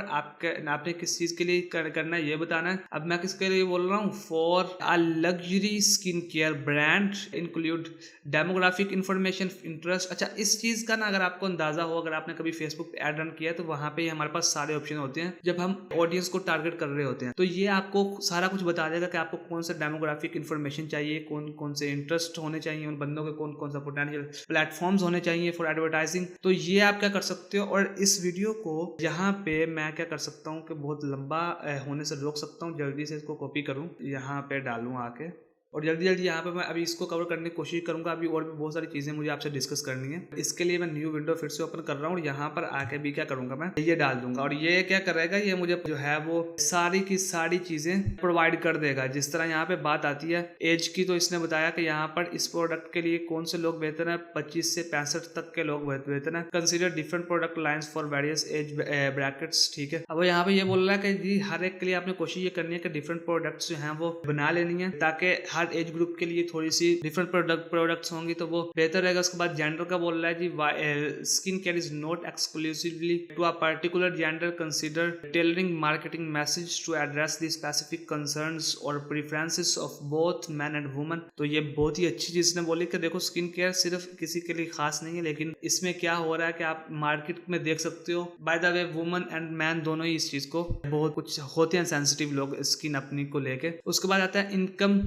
आपने किस चीज के लिए करना है ये बताना है। अब मैं किसके लिए बोल रहा हूँ, for a luxury skin care brand include demographic information interest. अच्छा, इस चीज का ना अगर आपको अंदाजा हो, अगर आपने कभी फेसबुक पे ऐड रन किया तो वहां पे हमारे पास सारे ऑप्शन होते हैं जब हम ऑडियंस को टारगेट कर रहे होते हैं। तो ये आपको सारा कुछ बता देगा कि आपको कौन सा डेमोग्राफिक इंफॉर्मेशन चाहिए, कौन कौन से इंटरेस्ट होने चाहिए उन बंदों के, कौन कौन सा पोटेंशियल प्लेटफॉर्म्स होने चाहिए फॉर एडवर्टाइजिंग। तो ये आप क्या कर सकते हो। और इस वीडियो को यहाँ पे मैं क्या कर सकता हूँ कि बहुत लंबा होने से रोक सकता हूँ, जल्दी से इसको कॉपी करूँ, यहाँ पे डालूँ आके, और जल्दी जल्दी यहाँ पे मैं अभी इसको कवर करने की कोशिश करूंगा। अभी और भी बहुत सारी चीजें मुझे आपसे डिस्कस करनी है। इसके लिए मैं न्यू विंडो फिर से ओपन कर रहा हूँ और यहाँ पर आके भी क्या करूंगा, मैं ये डाल दूंगा और ये क्या करेगा, ये मुझे जो है वो सारी की सारी चीजें प्रोवाइड कर देगा। जिस तरह यहाँ पे बात आती है एज की, तो इसने बताया कि यहाँ पर इस प्रोडक्ट के लिए कौन से लोग बेहतर है, 25 से 65 तक के लोग बेहतर है। Consider different product lines for various age brackets. ठीक है, अब यहाँ पे ये बोल रहा है कि जी हर एक के लिए आपने कोशिश ये करनी है कि डिफरेंट प्रोडक्ट्स जो है वो बना लेनी है, ताकि हर एज ग्रुप के लिए थोड़ी सी डिफरेंट प्रोडक्ट्स होंगी तो वो बेहतर रहेगा। उसके बाद जेंडर का बोल रहा है जी skin care is not exclusively to a particular gender, consider tailoring marketing message to address the specific concerns और preferences of both man and woman. तो ये बहुत ही अच्छी चीज ने बोली कि देखो स्किन केयर सिर्फ किसी के लिए खास नहीं है, लेकिन इसमें क्या हो रहा है कि आप मार्केट में देख सकते हो, by the way woman and man दोनों ही इस चीज को बहुत कुछ होते हैं सेंसिटिव लोग स्किन अपनी को लेके। उसके बाद आता है इनकम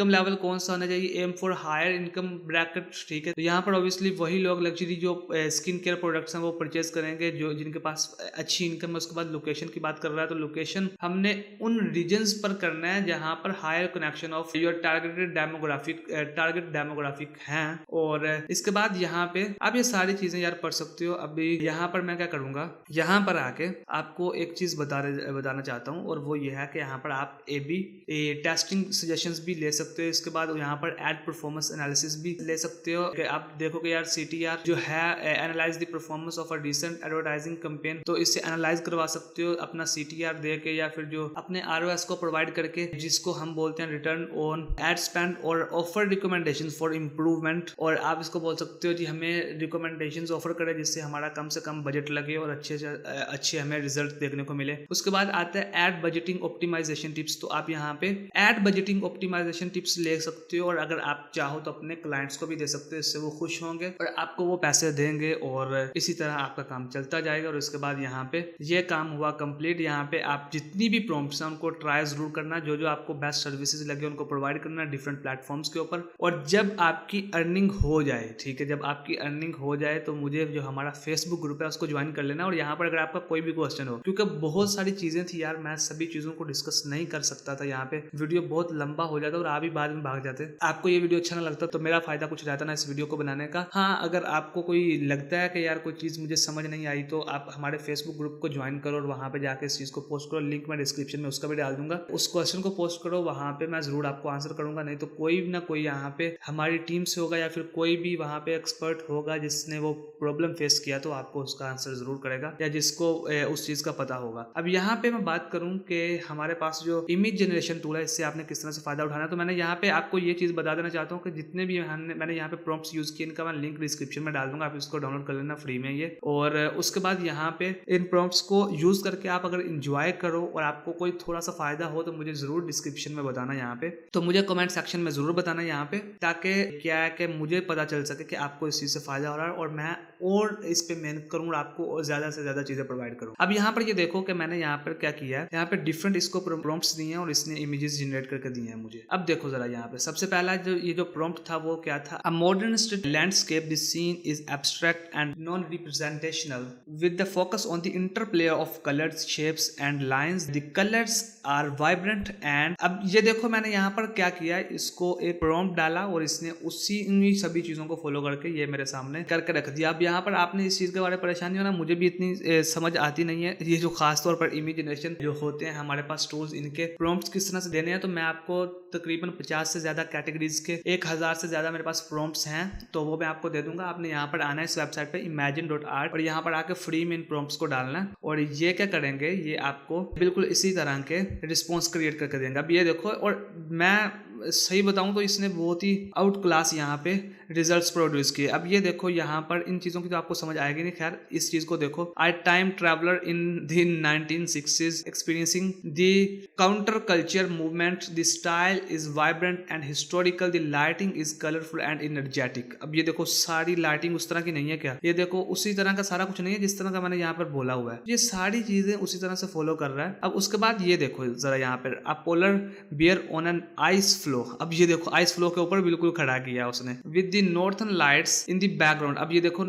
लेवल कौन सा होना चाहिए, aim for higher income bracket. ठीक है, तो यहाँ पर ऑब्वियसली वही लोग लग्जरी जो स्किन केयर प्रोडक्ट्स हैं वो परचेज करेंगे जो जिनके पास अच्छी इनकम है। उसके बाद लोकेशन की बात कर रहा है, तो लोकेशन हमने उन रीजन्स पर करना है जहां पर higher connection of your target demographic हैं। और इसके बाद यहाँ पे आप ये सारी चीजें यार पढ़ सकते हो। अभी यहाँ पर मैं क्या करूंगा, यहाँ पर आके आपको एक चीज बताना चाहता हूँ, और वो ये है कि यहाँ पर आप टेस्टिंग सजेशंस भी ले सकते हो। इसके बाद यहाँ पर एड परफॉर्मेंस एनालिसिस भी ले सकते हो कि आप देखो कि यार CTR जो है analyze the performance of a decent advertising campaign, तो इससे एनालाइज करवा सकते हो अपना CTR दे के, या फिर जो अपने ROS को प्रोवाइड करके, जिसको हम बोलते हैं रिटर्न ऑन एड स्पेंड, और ऑफर रिकमेंडेशन फॉर इम्प्रूवमेंट। और आप इसको बोल सकते हो जी हमें रिकमेंडेशन ऑफर करे जिससे हमारा कम से कम बजट लगे और अच्छे हमें रिजल्ट देखने को मिले। उसके बाद आता है एड बजटिंग ऑप्टिमाइजेशन टिप्स। तो आप यहाँ पे एड बजटिंग ऑप्टिमाइजेशन टिप्स ले सकते हो, और अगर आप चाहो तो अपने क्लाइंट्स को भी दे सकते हो, इससे वो खुश होंगे और आपको वो पैसे देंगे, और इसी तरह आपका काम चलता जाएगा। और उसके बाद यहाँ पे ये काम हुआ कंप्लीट। यहाँ पे आप जितनी भी प्रॉम्प्ट्स हैं उनको ट्राई जरूर करना, जो आपको बेस्ट सर्विसेज लगे उनको प्रोवाइड करना डिफरेंट प्लेटफॉर्म्स के ऊपर। और जब आपकी अर्निंग हो जाए, ठीक है, जब आपकी अर्निंग हो जाए तो मुझे जो हमारा फेसबुक ग्रुप है उसको ज्वाइन कर लेना। और यहाँ पर अगर आपका कोई भी क्वेश्चन हो, क्योंकि बहुत सारी चीजें थी यार, मैं सभी चीजों को डिस्कस नहीं कर सकता था, यहाँ पे वीडियो बहुत लंबा हो जाता और आप भी बाद में भाग जाते। आपको ये वीडियो अच्छा ना लगता तो मेरा फायदा कुछ रहता ना इस वीडियो को बनाने का। हाँ, अगर आपको कोई लगता है कि यार कोई चीज मुझे समझ नहीं आई तो आप हमारे फेसबुक ग्रुप को ज्वाइन करो और वहां पे जाके इस चीज को पोस्ट करो। लिंक मैं डिस्क्रिप्शन में उसका भी डाल दूंगा। उस क्वेश्चन को पोस्ट करो, वहां पे मैं जरूर आपको आंसर करूंगा। नहीं तो कोई ना कोई यहाँ पे हमारी टीम से होगा या फिर कोई भी वहां पे एक्सपर्ट होगा जिसने वो प्रॉब्लम फेस किया, तो आपको उसका आंसर जरूर करेगा, या जिसको उस चीज का पता होगा। अब यहाँ पे मैं बात करूं कि हमारे पास जो इमेज जनरेशन टूल है, इससे आपने किस तरह से फायदा उठाना बनाना है। तो मैंने यहाँ पे आपको ये चीज़ बता देना चाहता हूँ कि जितने भी मैंने यहाँ पे प्रॉम्प्ट्स यूज़ किए इनका मैं लिंक डिस्क्रिप्शन में डाल दूंगा, आप इसको डाउनलोड कर लेना फ्री में ये। और उसके बाद यहाँ पे इन प्रॉम्प्ट्स को यूज़ करके आप अगर इंजॉय करो और आपको कोई थोड़ा सा फायदा हो तो मुझे ज़रूर डिस्क्रिप्शन में बताना यहाँ पे, तो मुझे कमेंट सेक्शन में ज़रूर बताना यहाँ पे, ताकि क्या है कि मुझे पता चल सके कि आपको इस चीज़ से फायदा हो रहा है और मैं और इस पे मेहनत करूँ और आपको और ज़्यादा से ज़्यादा चीज़ें प्रोवाइड करूँ। अब यहाँ पर ये देखो कि मैंने यहाँ पर क्या किया है, यहाँ पे डिफरेंट इसको प्रॉम्प्ट्स दिए हैं और इसने इमेजेस जनरेट करके दिए हैं मुझे। अब देखो जरा यहाँ पे सबसे पहला जो प्रॉम्प्ट था वो क्या था, a modern street landscape, this scene is abstract and non representational with the focus on the interplay of colours, shapes and lines, the colours are vibrant and. अब ये देखो मैंने यहाँ पर क्या किया, इसको एक प्रॉम्प्ट डाला और इसने उसी इन सभी चीजों को फॉलो करके ये मेरे सामने करके रख दिया। अब यहाँ पर आपने इस चीज के बारे में परेशानी हो ना, मुझे भी इतनी समझ आती नहीं है ये जो खास तौर पर इमेज जनरेशन जो होते हैं हमारे पास टूल्स, इनके प्रॉम्प्ट्स किस तरह से देने हैं। तो मैं आपको तकरीबन 50 से ज्यादा कैटेगरीज के 1000 से ज्यादा मेरे पास प्रॉम्प्ट्स हैं, तो वो मैं आपको दे दूंगा। आपने यहाँ पर आना है इस वेबसाइट पे imagine.art और यहाँ पर आके फ्री में इन प्रॉम्प्ट्स को डालना है और ये क्या करेंगे, ये आपको बिल्कुल इसी तरह के रिस्पॉन्स क्रिएट करके देंगे। अब ये देखो, और मैं सही बताऊं तो इसने बहुत ही आउट क्लास यहाँ पे रिजल्ट्स प्रोड्यूस किए। अब ये देखो यहाँ पर इन चीजों की तो आपको समझ आएगी नहीं, खैर इस चीज को देखो, I time traveler in the 1960s experiencing the counter culture movement, the style is vibrant and historical, the lighting is colourful and energetic. अब ये देखो सारी लाइटिंग उस तरह की नहीं है क्या, ये देखो उसी तरह का सारा कुछ नहीं है जिस तरह का मैंने यहाँ पर बोला हुआ है, ये सारी चीजें उसी तरह से फॉलो कर रहा है। अब उसके बाद ये देखो जरा यहाँ पर, a polar bear on an ice flow. अब ये देखो आइस फ्लो के ऊपर बिल्कुल खड़ा किया उसने, with the northern lights in the background. अब ये देखो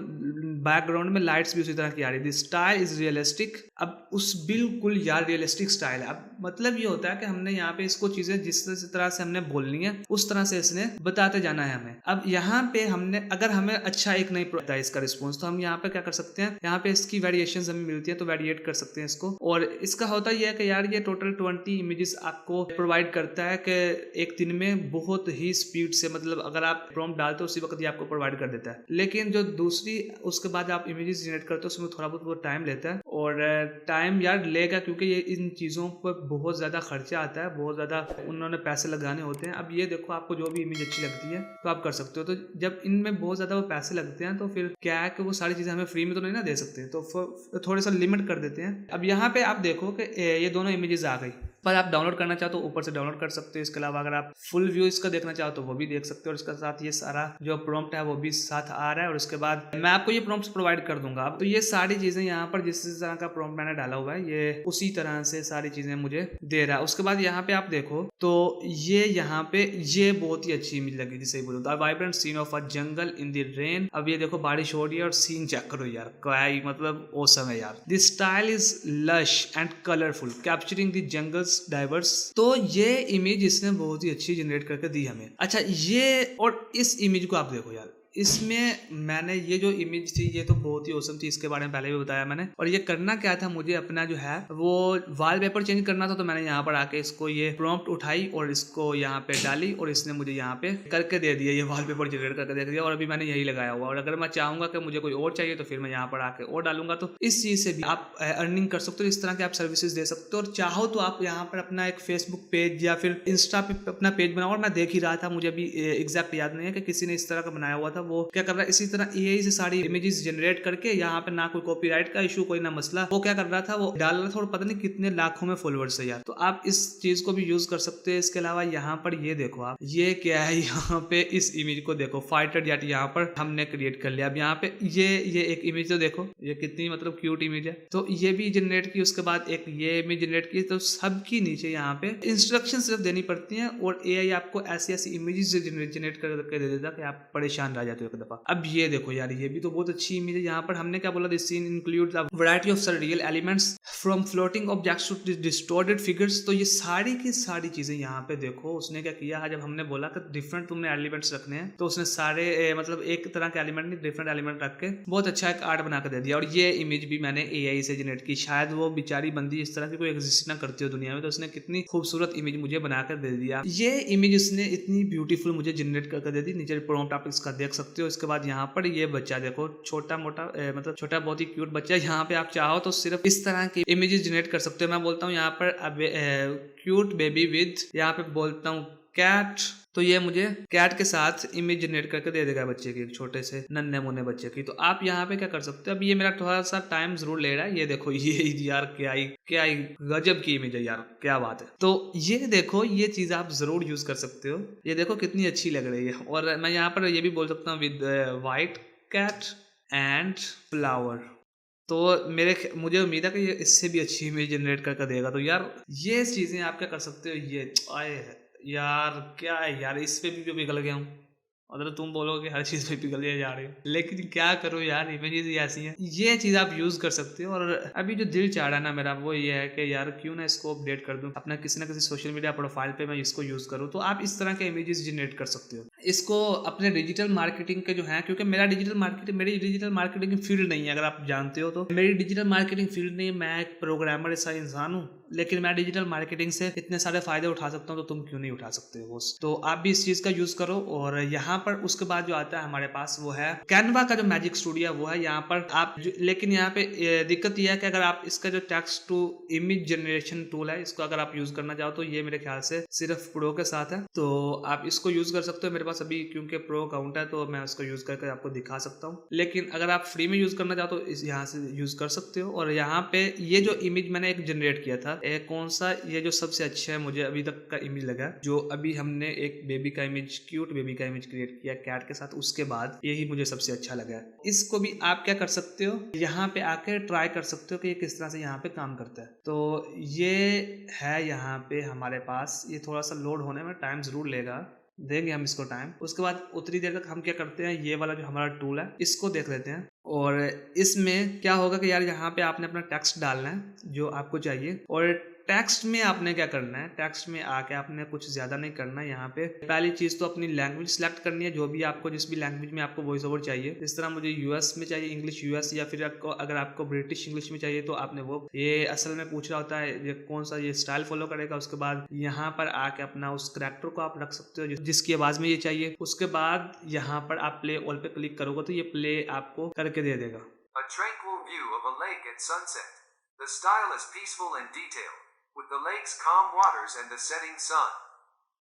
बैकग्राउंड में लाइट्स भी उसी तरह की आ रही है। द स्टाइल इज रियलिस्टिक, अब उस बिल्कुल यार रियलिस्टिक स्टाइल है। अब मतलब ये होता है कि हमने यहाँ पे इसको चीजें जिस तरह से हमने बोलनी है उस तरह से इसने बताते जाना है हमें। अब यहाँ पे हमने अगर हमें अच्छा एक नहीं पता है इसका रिस्पॉन्स, तो हम यहाँ पे क्या कर सकते हैं, यहाँ पे इसकी वेरिएशंस हमें मिलती है तो वेरिएट कर सकते हैं इसको। और इसका होता यह है कि यार ये टोटल 20 इमेजेस आपको प्रोवाइड करता है कि एक दिन में बहुत ही स्पीड से, मतलब अगर आप प्रॉम्प्ट डालते हो उसी वक्त ये आपको प्रोवाइड कर देता है। लेकिन जो दूसरी उसके बाद आप इमेजेस जनरेट करते हो उसमें थोड़ा बहुत वो टाइम लेता है, और टाइम यार लेगा क्योंकि ये इन चीज़ों पर बहुत ज़्यादा खर्चा आता है, बहुत ज़्यादा उन्होंने पैसे लगाने होते हैं। अब ये देखो आपको जो भी इमेज अच्छी लगती है तो आप कर सकते हो, तो जब इनमें बहुत ज़्यादा वो पैसे लगते हैं तो फिर क्या है कि वो सारी चीज़ें हमें फ्री में तो नहीं ना दे सकते, तो थोड़े सा लिमिट कर देते हैं। अब यहाँ पे आप देखो कि ये दोनों इमेजेस आ गई, पर आप डाउनलोड करना चाहो तो ऊपर से डाउनलोड कर सकते हो। इसके अलावा अगर आप फुल व्यू इसका देखना चाहो तो वो भी देख सकते हो, और इसके साथ ये सारा जो प्रॉम्प्ट है वो भी साथ आ रहा है, और उसके बाद मैं आपको ये प्रॉम्प्ट्स प्रोवाइड कर दूंगा। अब तो ये सारी चीजें यहाँ पर जिस तरह का प्रॉम्प्ट मैंने डाला हुआ है ये उसी तरह से सारी चीजें मुझे दे रहा है। उसके बाद यहाँ पे आप देखो तो ये यहाँ पे ये बहुत ही अच्छी इमेज लगी थी, सही बोलो the vibrant scene of a jungle in the rain. अब ये देखो बारिश हो रही है और सीन चेक करो यार, क्या ही मतलब औसम है यार। The style is lush and colourful capturing the jungles diverse. तो ये इमेज इसने बहुत ही अच्छी जनरेट करके दी हमें। अच्छा ये, और इस इमेज को आप देखो यार, इसमें मैंने ये जो इमेज थी ये तो बहुत ही औसम थी, इसके बारे में पहले भी बताया मैंने। और ये करना क्या था, मुझे अपना जो है वो वॉलपेपर चेंज करना था, तो मैंने यहाँ पर आके इसको ये प्रॉम्प्ट उठाई और इसको यहाँ पे डाली और इसने मुझे यहाँ पे करके दे दिया, ये वॉलपेपर जनरेट करके दे दिया। और अभी मैंने यही लगाया हुआ, और अगर मैं चाहूंगा कि मुझे कोई और चाहिए तो फिर मैं यहाँ पर आके और डालूंगा। तो इस चीज से भी आप अर्निंग कर सकते हो, इस तरह के आप सर्विसेज दे सकते हो। और चाहो तो आप यहाँ पर अपना एक फेसबुक पेज या फिर इंस्टा पे अपना पेज बनाओ। और मैं देख ही रहा था, मुझे अभी एग्जैक्ट याद नहीं है कि किसी ने इस तरह का बनाया हुआ था, वो क्या कर रहा है इसी तरह एआई से सारी इमेजेस जनरेट करके, यहाँ पे ना कोई कॉपीराइट का इशू कोई ना मसला, वो क्या कर रहा था वो डाल रहा था, और पता नहीं कितने लाखों में फॉलोअर्स है यार। तो आप इस चीज को भी यूज कर सकते हैं। इसके अलावा यहाँ पर ये देखो आप, ये क्या है, यहाँ पे इस इमेज को देखो, फाइटर जेट यहाँ पर हमने क्रिएट कर लिया। अब यहाँ पे ये एक इमेज तो देखो ये कितनी मतलब क्यूट इमेज है, तो ये भी जनरेट की। उसके बाद एक ये इमेज जनरेट की, तो सबकी नीचे यहाँ पे इंस्ट्रक्शन सिर्फ देनी पड़ती है और एआई आपको ऐसी ऐसी इमेजेस जनरेट करके दे देता कि आप परेशान रह जाते हो एक दफा। अब ये देखो यार, ये भी तो बहुत अच्छी इमेज है। यहाँ पर हमने क्या बोला, this scene includes a variety of surreal elements from floating objects to distorted figures. तो ये सारी की सारी चीजें यहाँ पे देखो उसने क्या किया, जब हमने बोला कि डिफरेंट तुमने एलिमेंट्स रखने हैं तो उसने सारे मतलब एक तरह के एलिमेंट नहीं डिफरेंट एलिमेंट रख के बहुत अच्छा एक आर्ट बना कर दे दिया। और ये इमेज भी मैंने एआई से जनरेट की, शायद वो बेचारी बंदी इस तरह की कोई एग्जिस्ट ना करती हो दुनिया में, तो उसने कितनी खूबसूरत इमेज मुझे बनाकर दे दिया। ये इमेज उसने इतनी ब्यूटीफुल मुझे जनरेट करके दे दी। नीचे प्रॉम्प्ट आप इसका देख सकते हो। इसके बाद यहाँ पर ये बच्चा देखो, छोटा मोटा मतलब छोटा बहुत ही क्यूट बच्चा। यहाँ पे आप चाहो तो सिर्फ इस तरह की इमेजेस जनरेट कर सकते हो। मैं बोलता हूँ यहाँ पर अब क्यूट बेबी विद, यहाँ पे बोलता हूँ कैट, तो ये मुझे कैट के साथ इमेज जनरेट करके दे देगा बच्चे की, एक छोटे से नन्हे मुन्ने बच्चे की। तो आप यहाँ पे क्या कर सकते हो, अब ये मेरा थोड़ा सा टाइम जरूर ले रहा है। ये देखो ये यार क्या ही गजब की इमेज है यार, क्या बात है। तो ये देखो, ये चीज आप जरूर यूज कर सकते हो। ये देखो कितनी अच्छी लग रही है। और मैं यहाँ पर ये भी बोल सकता हूँ with white cat and flower. तो मुझे उम्मीद है कि ये इससे भी अच्छी इमेज जनरेट करके देगा। तो यार ये चीजें आप क्या कर सकते हो, ये आए यार क्या है यार, इस पे भी पिघल गया हूँ। मतलब तुम बोलोगे हर चीज पे पिघल जा रहे हो, लेकिन क्या करो यार, इमेजेस ही ऐसी हैं। ये चीज आप यूज कर सकते हो। और अभी जो दिल चाह रहा है ना मेरा, वो ये है कि यार क्यों ना इसको अपडेट कर दूं अपना किसी ना किसी सोशल मीडिया प्रोफाइल पे, मैं इसको यूज करूँ। तो आप इस तरह के इमेजेस जनरेट कर सकते हो इसको अपने डिजिटल मार्केटिंग के जो है, क्योंकि मेरी डिजिटल मार्केटिंग फील्ड नहीं है, अगर आप जानते हो तो मेरी डिजिटल मार्केटिंग फील्ड नहीं है। मैं एक प्रोग्रामर ऐसा इंसान हूँ, लेकिन मैं डिजिटल मार्केटिंग से इतने सारे फायदे उठा सकता हूँ, तो तुम क्यों नहीं उठा सकते हो। तो आप भी इस चीज का यूज करो। और यहाँ पर उसके बाद जो आता है हमारे पास वो है कैनवा का जो मैजिक स्टूडियो वो है। यहाँ पर आप लेकिन यहाँ पे दिक्कत यह है कि अगर आप इसका जो text to image generation tool है, इसको अगर आप यूज करना चाहो तो ये मेरे ख्याल से सिर्फ प्रो के साथ है। तो आप इसको यूज कर सकते हो। मेरे पास अभी क्योंकि प्रो अकाउंट है तो मैं उसको यूज करके आपको दिखा सकता हूँ, लेकिन अगर आप फ्री में यूज करना चाहो तो इस यहाँ से यूज कर सकते हो। और यहाँ पे ये जो इमेज मैंने एक जनरेट किया था, कौन सा, ये जो सबसे अच्छा है मुझे अभी तक का इमेज लगा, जो अभी हमने एक बेबी का इमेज, क्यूट बेबी का इमेज क्रिएट किया कैट के साथ, उसके बाद यही मुझे सबसे अच्छा लगा। इसको भी आप क्या कर सकते हो, यहाँ पे आके ट्राई कर सकते हो कि ये किस तरह से यहाँ पे काम करता है। तो ये है यहाँ पे हमारे पास, ये थोड़ा सा लोड होने में टाइम जरूर लेगा, देंगे हम इसको टाइम। उसके बाद उतनी देर तक हम क्या करते हैं, ये वाला जो हमारा टूल है इसको देख लेते हैं। और इसमें क्या होगा कि यार यहाँ पे आपने अपना टेक्स्ट डालना है जो आपको चाहिए। और टेक्स्ट में आपने क्या करना है, टेक्स्ट में आके आपने कुछ ज्यादा नहीं करना है। यहाँ पे पहली चीज तो अपनी लैंग्वेज सिलेक्ट करनी है, जो भी आपको, जिस भी लैंग्वेज में आपको वॉइस ओवर चाहिए। इस तरह मुझे यूएस में चाहिए इंग्लिश यूएस, या फिर अगर आपको ब्रिटिश इंग्लिश में चाहिए तो आपने वो, ये असल में पूछ रहा होता है ये कौन सा ये स्टाइल फॉलो करेगा। उसके बाद यहाँ पर आके अपना उस करैक्टर को आप रख सकते हो जिसकी आवाज में ये चाहिए। उसके बाद यहाँ पर आप प्ले ऑल पे क्लिक करोगे तो ये प्ले आपको करके दे देगा। A tranquil view of a lake at sunset. The style is peaceful and detailed, with the lake's calm waters and the setting sun.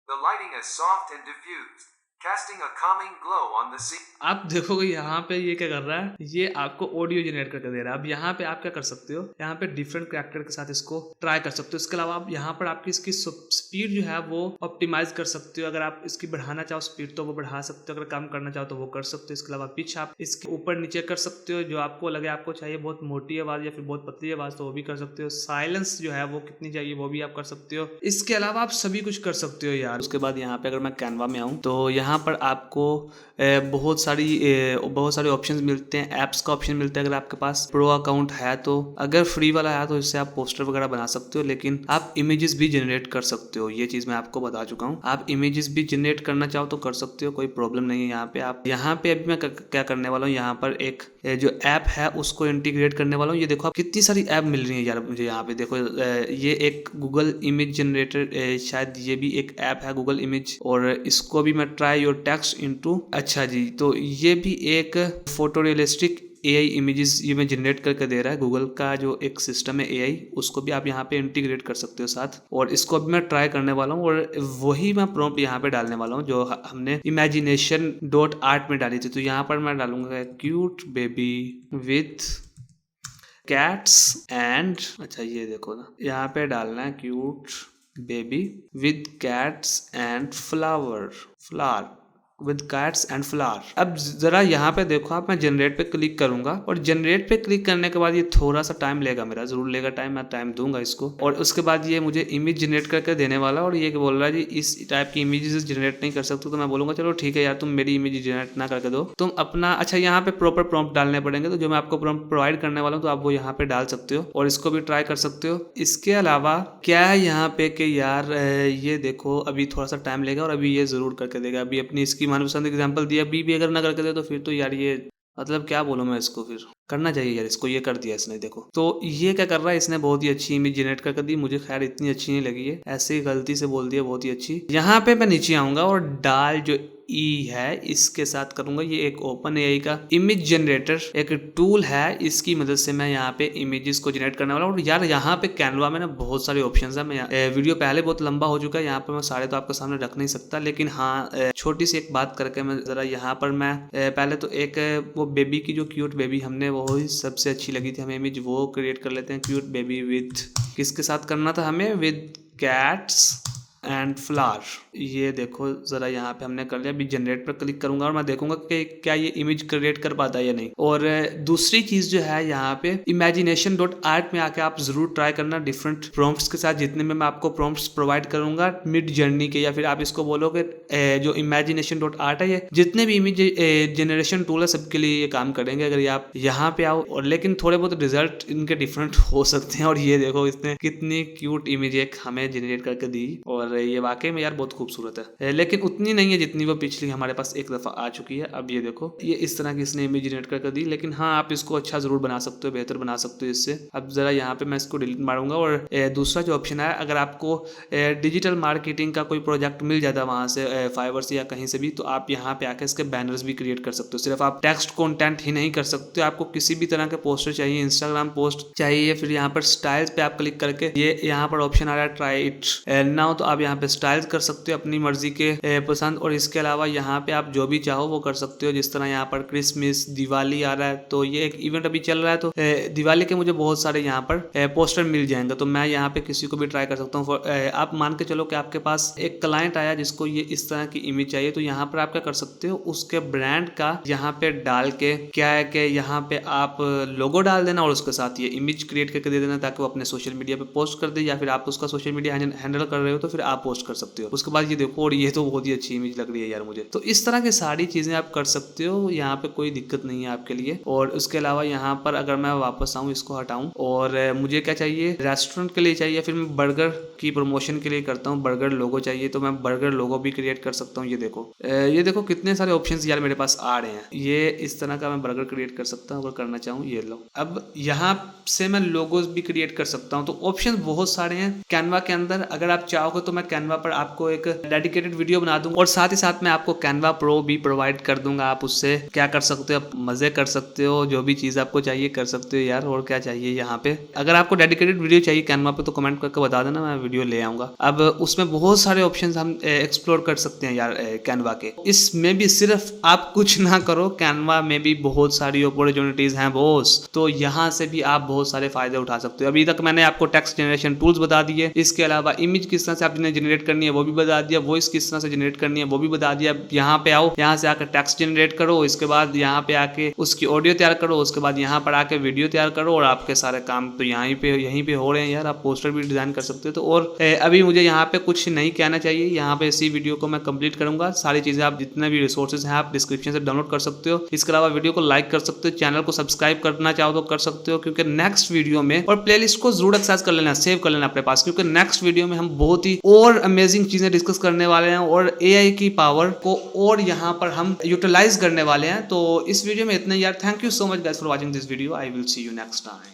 The lighting is soft and diffused, casting a calming glow on the sea. आप देखोगे यहाँ पे ये क्या कर रहा है, ये आपको ऑडियो जनरेट करके दे रहा है। अब यहाँ पे आप क्या कर सकते हो, यहाँ पे डिफरेंट कैरेक्टर के साथ इसको ट्राई कर सकते हो। इसके अलावा आप यहाँ पर आपकी इसकी स्पीड जो है वो ऑप्टिमाइज कर सकते हो। अगर आप इसकी बढ़ाना चाहो स्पीड तो वो बढ़ा सकते हो, अगर कम करना चाहो तो वो कर सकते हो। इसके अलावा पिच आप इसके ऊपर नीचे कर सकते हो, जो आपको लगे आपको चाहिए बहुत मोटी आवाज या फिर बहुत पतली आवाज तो वो भी कर सकते हो। साइलेंस जो है वो कितनी चाहिए वो भी आप कर सकते हो। इसके अलावा आप सभी कुछ कर सकते हो यार। उसके बाद यहाँ पे अगर मैं कैनवा में आऊँ तो यहाँ पर आपको बहुत सारे ऑप्शंस मिलते हैं। ऐप्स का ऑप्शन मिलता है अगर आपके पास प्रो अकाउंट है तो। अगर फ्री वाला है तो इससे आप पोस्टर वगैरह बना सकते हो, लेकिन आप इमेजेस भी जनरेट कर सकते हो। ये चीज मैं आपको बता चुका हूँ, आप इमेजेस भी जनरेट करना चाहो तो कर सकते हो, कोई प्रॉब्लम नहीं है। यहाँ पे अभी मैं क्या करने वाला हूँ, यहाँ पर एक जो ऐप है उसको इंटीग्रेट करने वाला हूँ। ये देखो आप कितनी सारी ऐप मिल रही है यार मुझे यहाँ पे। देखो ये एक गूगल इमेज जनरेटर, शायद ये भी एक ऐप है गूगल इमेज, और इसको भी मैं ट्राई योर टेक्स्ट इनटू, अच्छा जी, तो ये भी एक फोटो रियलिस्टिक एआई इमेजेस ये मैं जनरेट करके दे रहा है। गूगल का जो एक सिस्टम है एआई, उसको भी आप यहाँ पे इंटीग्रेट कर सकते हो साथ। और इसको अभी मैं ट्राई करने वाला हूँ और वही मैं प्रॉम्प्ट यहाँ पे डालने वाला हूँ जो हमने imagination.art में डाली थी। तो यहाँ पर मैं डालूंगा cute baby with cats and, अच्छा ये देखो ना, यहाँ पे डालना है cute baby with cats and flower with cats and flower. अब जरा यहाँ पे देखो आप, मैं जनरेट पे क्लिक करूंगा और जनरेट पे क्लिक करने के बाद ये थोड़ा सा टाइम लेगा, मेरा जरूर लेगा टाइम, मैं टाइम दूंगा इसको। और उसके बाद ये मुझे इमेज जनरेट करके देने वाला, और ये बोल रहा है जी इस टाइप की इमेजेस जनरेट नहीं कर सकते। तो मैं बोलूंगा चलो ठीक है यार, तुम मेरी इमेज जनरेट ना करके दो, तुम अपना, अच्छा यहाँ पे प्रॉपर प्रॉम्प्ट डालने पड़ेंगे, तो जो मैं आपको प्रॉम्प्ट प्रोवाइड करने वाला हूँ तो आप वो यहाँ पे डाल सकते हो और इसको भी ट्राई कर सकते हो। इसके अलावा क्या है यहाँ पे कि यार ये देखो अभी थोड़ा सा टाइम लेगा और अभी ये जरूर करके देगा। अभी अपनी इसकी मनपसंद एग्जाम्पल दिया, अभी भी अगर ना करके दे तो फिर तो यार ये मतलब क्या बोलूं मैं इसको, फिर करना चाहिए यार इसको, ये कर दिया इसने। देखो तो ये क्या कर रहा है, इसने बहुत ही अच्छी इमेज जनरेट करके दी, मुझे खैर इतनी अच्छी नहीं लगी है, ऐसे ही गलती से बोल दिया बहुत ही अच्छी। यहाँ पे मैं नीचे आऊंगा और डाल जो ई है, इसके साथ करूंगा। ये एक ओपन एआई का इमेज जनरेटर एक टूल है, इसकी मदद से मैं यहाँ पे इमेजेस को जनरेट करने वाला हूँ। और यार यहाँ पे कैनवा में ना बहुत सारे ऑप्शंस है। मैं वीडियो पहले बहुत लंबा हो चुका है, यहाँ पे मैं सारे तो आपके सामने रख नहीं सकता, लेकिन हाँ छोटी सी एक बात करके मैं जरा यहाँ पर मैं पहले तो एक वो बेबी की जो क्यूट बेबी हमने वो ही सबसे अच्छी लगी थी हमें इमेज, वो क्रिएट कर लेते हैं। क्यूट बेबी विद किसके साथ करना था हमें, विद कैट्स एंड फ्लावर। ये देखो जरा यहाँ पे हमने कर लिया। अभी जनरेट पर क्लिक करूंगा और मैं देखूंगा कि क्या ये इमेज क्रिएट कर पाता है या नहीं। और दूसरी चीज जो है यहाँ पे imagination.art में आके आप जरूर ट्राई करना डिफरेंट प्रॉम्प्ट्स के साथ। जितने में मैं आपको प्रॉम्प्ट्स प्रोवाइड करूंगा मिड जर्नी के, या फिर आप इसको बोलोगे जो imagination.art है, ये जितने भी इमेज जनरेशन टूल है सबके लिए ये काम करेंगे अगर ये आप यहाँ पे आओ। और लेकिन थोड़े बहुत रिजल्ट इनके डिफरेंट हो सकते हैं। और ये देखो इसने कितनी क्यूट इमेज एक हमें जनरेट करके दी, और ये वाकई में यार बहुत खूबसूरत है, लेकिन उतनी नहीं है जितनी वो पिछली हमारे पास एक दफा आ चुकी है। अब ये देखो ये इस तरह की इसने इमेज जनरेट करके दी, लेकिन हाँ आप इसको अच्छा जरूर बना सकते हो, बेहतर बना सकते हो इससे। अब जरा यहाँ पे मैं इसको डिलीट मारूंगा। और दूसरा जो ऑप्शन है, अगर आपको डिजिटल मार्केटिंग का कोई प्रोजेक्ट मिल जाता है वहां से फाइवर से या कहीं से भी, तो आप यहाँ पे आके इसके बैनर्स भी क्रिएट कर सकते हो। सिर्फ आप टेक्स्ट कंटेंट ही नहीं कर सकते, आपको किसी भी तरह के पोस्टर चाहिए, इंस्टाग्राम पोस्ट चाहिए, फिर यहाँ पर स्टाइल्स पे आप क्लिक करके ये यहाँ पर ऑप्शन आ रहा है ट्राई इट नाउ, तो आप यहाँ पे स्टाइल्स कर सकते हो अपनी मर्जी के पसंद। और इसके अलावा यहाँ पे आप जो भी चाहो वो कर सकते हो। जिस तरह यहाँ पर क्रिसमस दिवाली आ रहा है, तो ये एक इवेंट अभी चल रहा है, तो दिवाली के मुझे बहुत सारे यहाँ पर पोस्टर मिल जाएंगे, तो मैं यहाँ पे किसी को भी ट्राई कर सकता हूँ। आप मान के चलो कि आपके पास एक क्लाइंट आया जिसको ये इस तरह की इमेज चाहिए, तो यहाँ पर आप क्या कर सकते हो, उसके ब्रांड का यहाँ पे डाल के क्या है कि यहाँ पे आप लोगो डाल देना और उसके साथ ये इमेज क्रिएट करके दे देना, ताकि वो अपने सोशल मीडिया पे पोस्ट कर दे, या फिर आप उसका सोशल मीडिया हैंडल कर रहे हो तो फिर आप पोस्ट कर सकते हो। उसके बाद ये देखो, और ये तो बहुत ही अच्छी इमेज लग रही है यार मुझे। तो इस तरह की सारी चीजें आप कर सकते हो, यहाँ पे कोई दिक्कत नहीं है आपके लिए। और उसके अलावा यहाँ पर अगर मैं वापस आऊँ, इसको हटाऊं, और मुझे क्या चाहिए, रेस्टोरेंट के लिए चाहिए, फिर मैं बर्गर की प्रमोशन के लिए करता हूँ, बर्गर लोगो चाहिए, तो मैं बर्गर लोगो भी क्रिएट कर सकता हूँ। ये देखो कितने सारे ऑप्शन यार मेरे पास आ रहे हैं। ये इस तरह का मैं बर्गर क्रिएट कर सकता हूँ अगर करना चाहूँ। ये लो, अब यहाँ से मैं लोगोज भी क्रिएट कर सकता हूँ। तो ऑप्शन बहुत सारे हैं कैनवा के अंदर। अगर आप चाहोगे तो मैं कैनवा पर आपको एक डेडिकेटेड वीडियो बना दूंगा, और साथ ही साथ मैं आपको कैनवा प्रो भी प्रोवाइड कर दूंगा। आप उससे क्या कर सकते हो, आप मजे कर सकते हो, जो भी चीज आपको चाहिए कर सकते हो यार। और क्या चाहिए यहाँ पे, अगर आपको डेडिकेटेड वीडियो चाहिए कैनवा पे तो कमेंट करके बता देना, मैं वीडियो ले आऊंगा। अब उसमें बहुत सारे ऑप्शन हम एक्सप्लोर कर सकते हैं यार कैनवा के। इसमें भी सिर्फ आप कुछ ना करो, कैनवा में भी बहुत सारी अपॉर्चुनिटीज हैं बॉस, तो यहाँ से भी आप बहुत सारे फायदे उठा सकते हो। अभी तक मैंने आपको टेक्स्ट जनरेशन टूल्स बता दिए, इसके अलावा इमेज किस तरह से आपने जनरेट करनी है वो भी बता दिया, वॉइस किस तरह से जनरेट करनी है वो भी बता दिया। यहाँ पे आओ, यहाँ से आकर टेक्स्ट जनरेट करो, इसके बाद यहाँ पे आके उसकी ऑडियो तैयार करो, उसके बाद यहाँ पर आके वीडियो तैयार करो, और आपके सारे काम तो यहीं पे हो रहे हैं यार। आप पोस्टर भी डिजाइन कर सकते हो। तो और अभी मुझे यहाँ पे कुछ नहीं कहना चाहिए, यहाँ पे इसी वीडियो को मैं कंप्लीट करूंगा। सारी चीजें आप जितने भी रिसोर्सेज हैं आप डिस्क्रिप्शन से डाउनलोड कर सकते हो। इसके अलावा वीडियो को लाइक कर सकते हो, चैनल को सब्सक्राइब करना चाहो तो कर सकते हो, क्योंकि नेक्स्ट वीडियो में, और प्लेलिस्ट को जरूर एक्सेस कर लेना, सेव कर लेना अपने पास, क्योंकि नेक्स्ट वीडियो में हम बहुत ही और अमेजिंग चीजें डिस्कस करने वाले हैं, और एआई की पावर को और यहाँ पर हम यूटिलाइज करने वाले हैं। तो इस वीडियो में इतना यार। Thank you so much guys for watching this video. I will see you next time.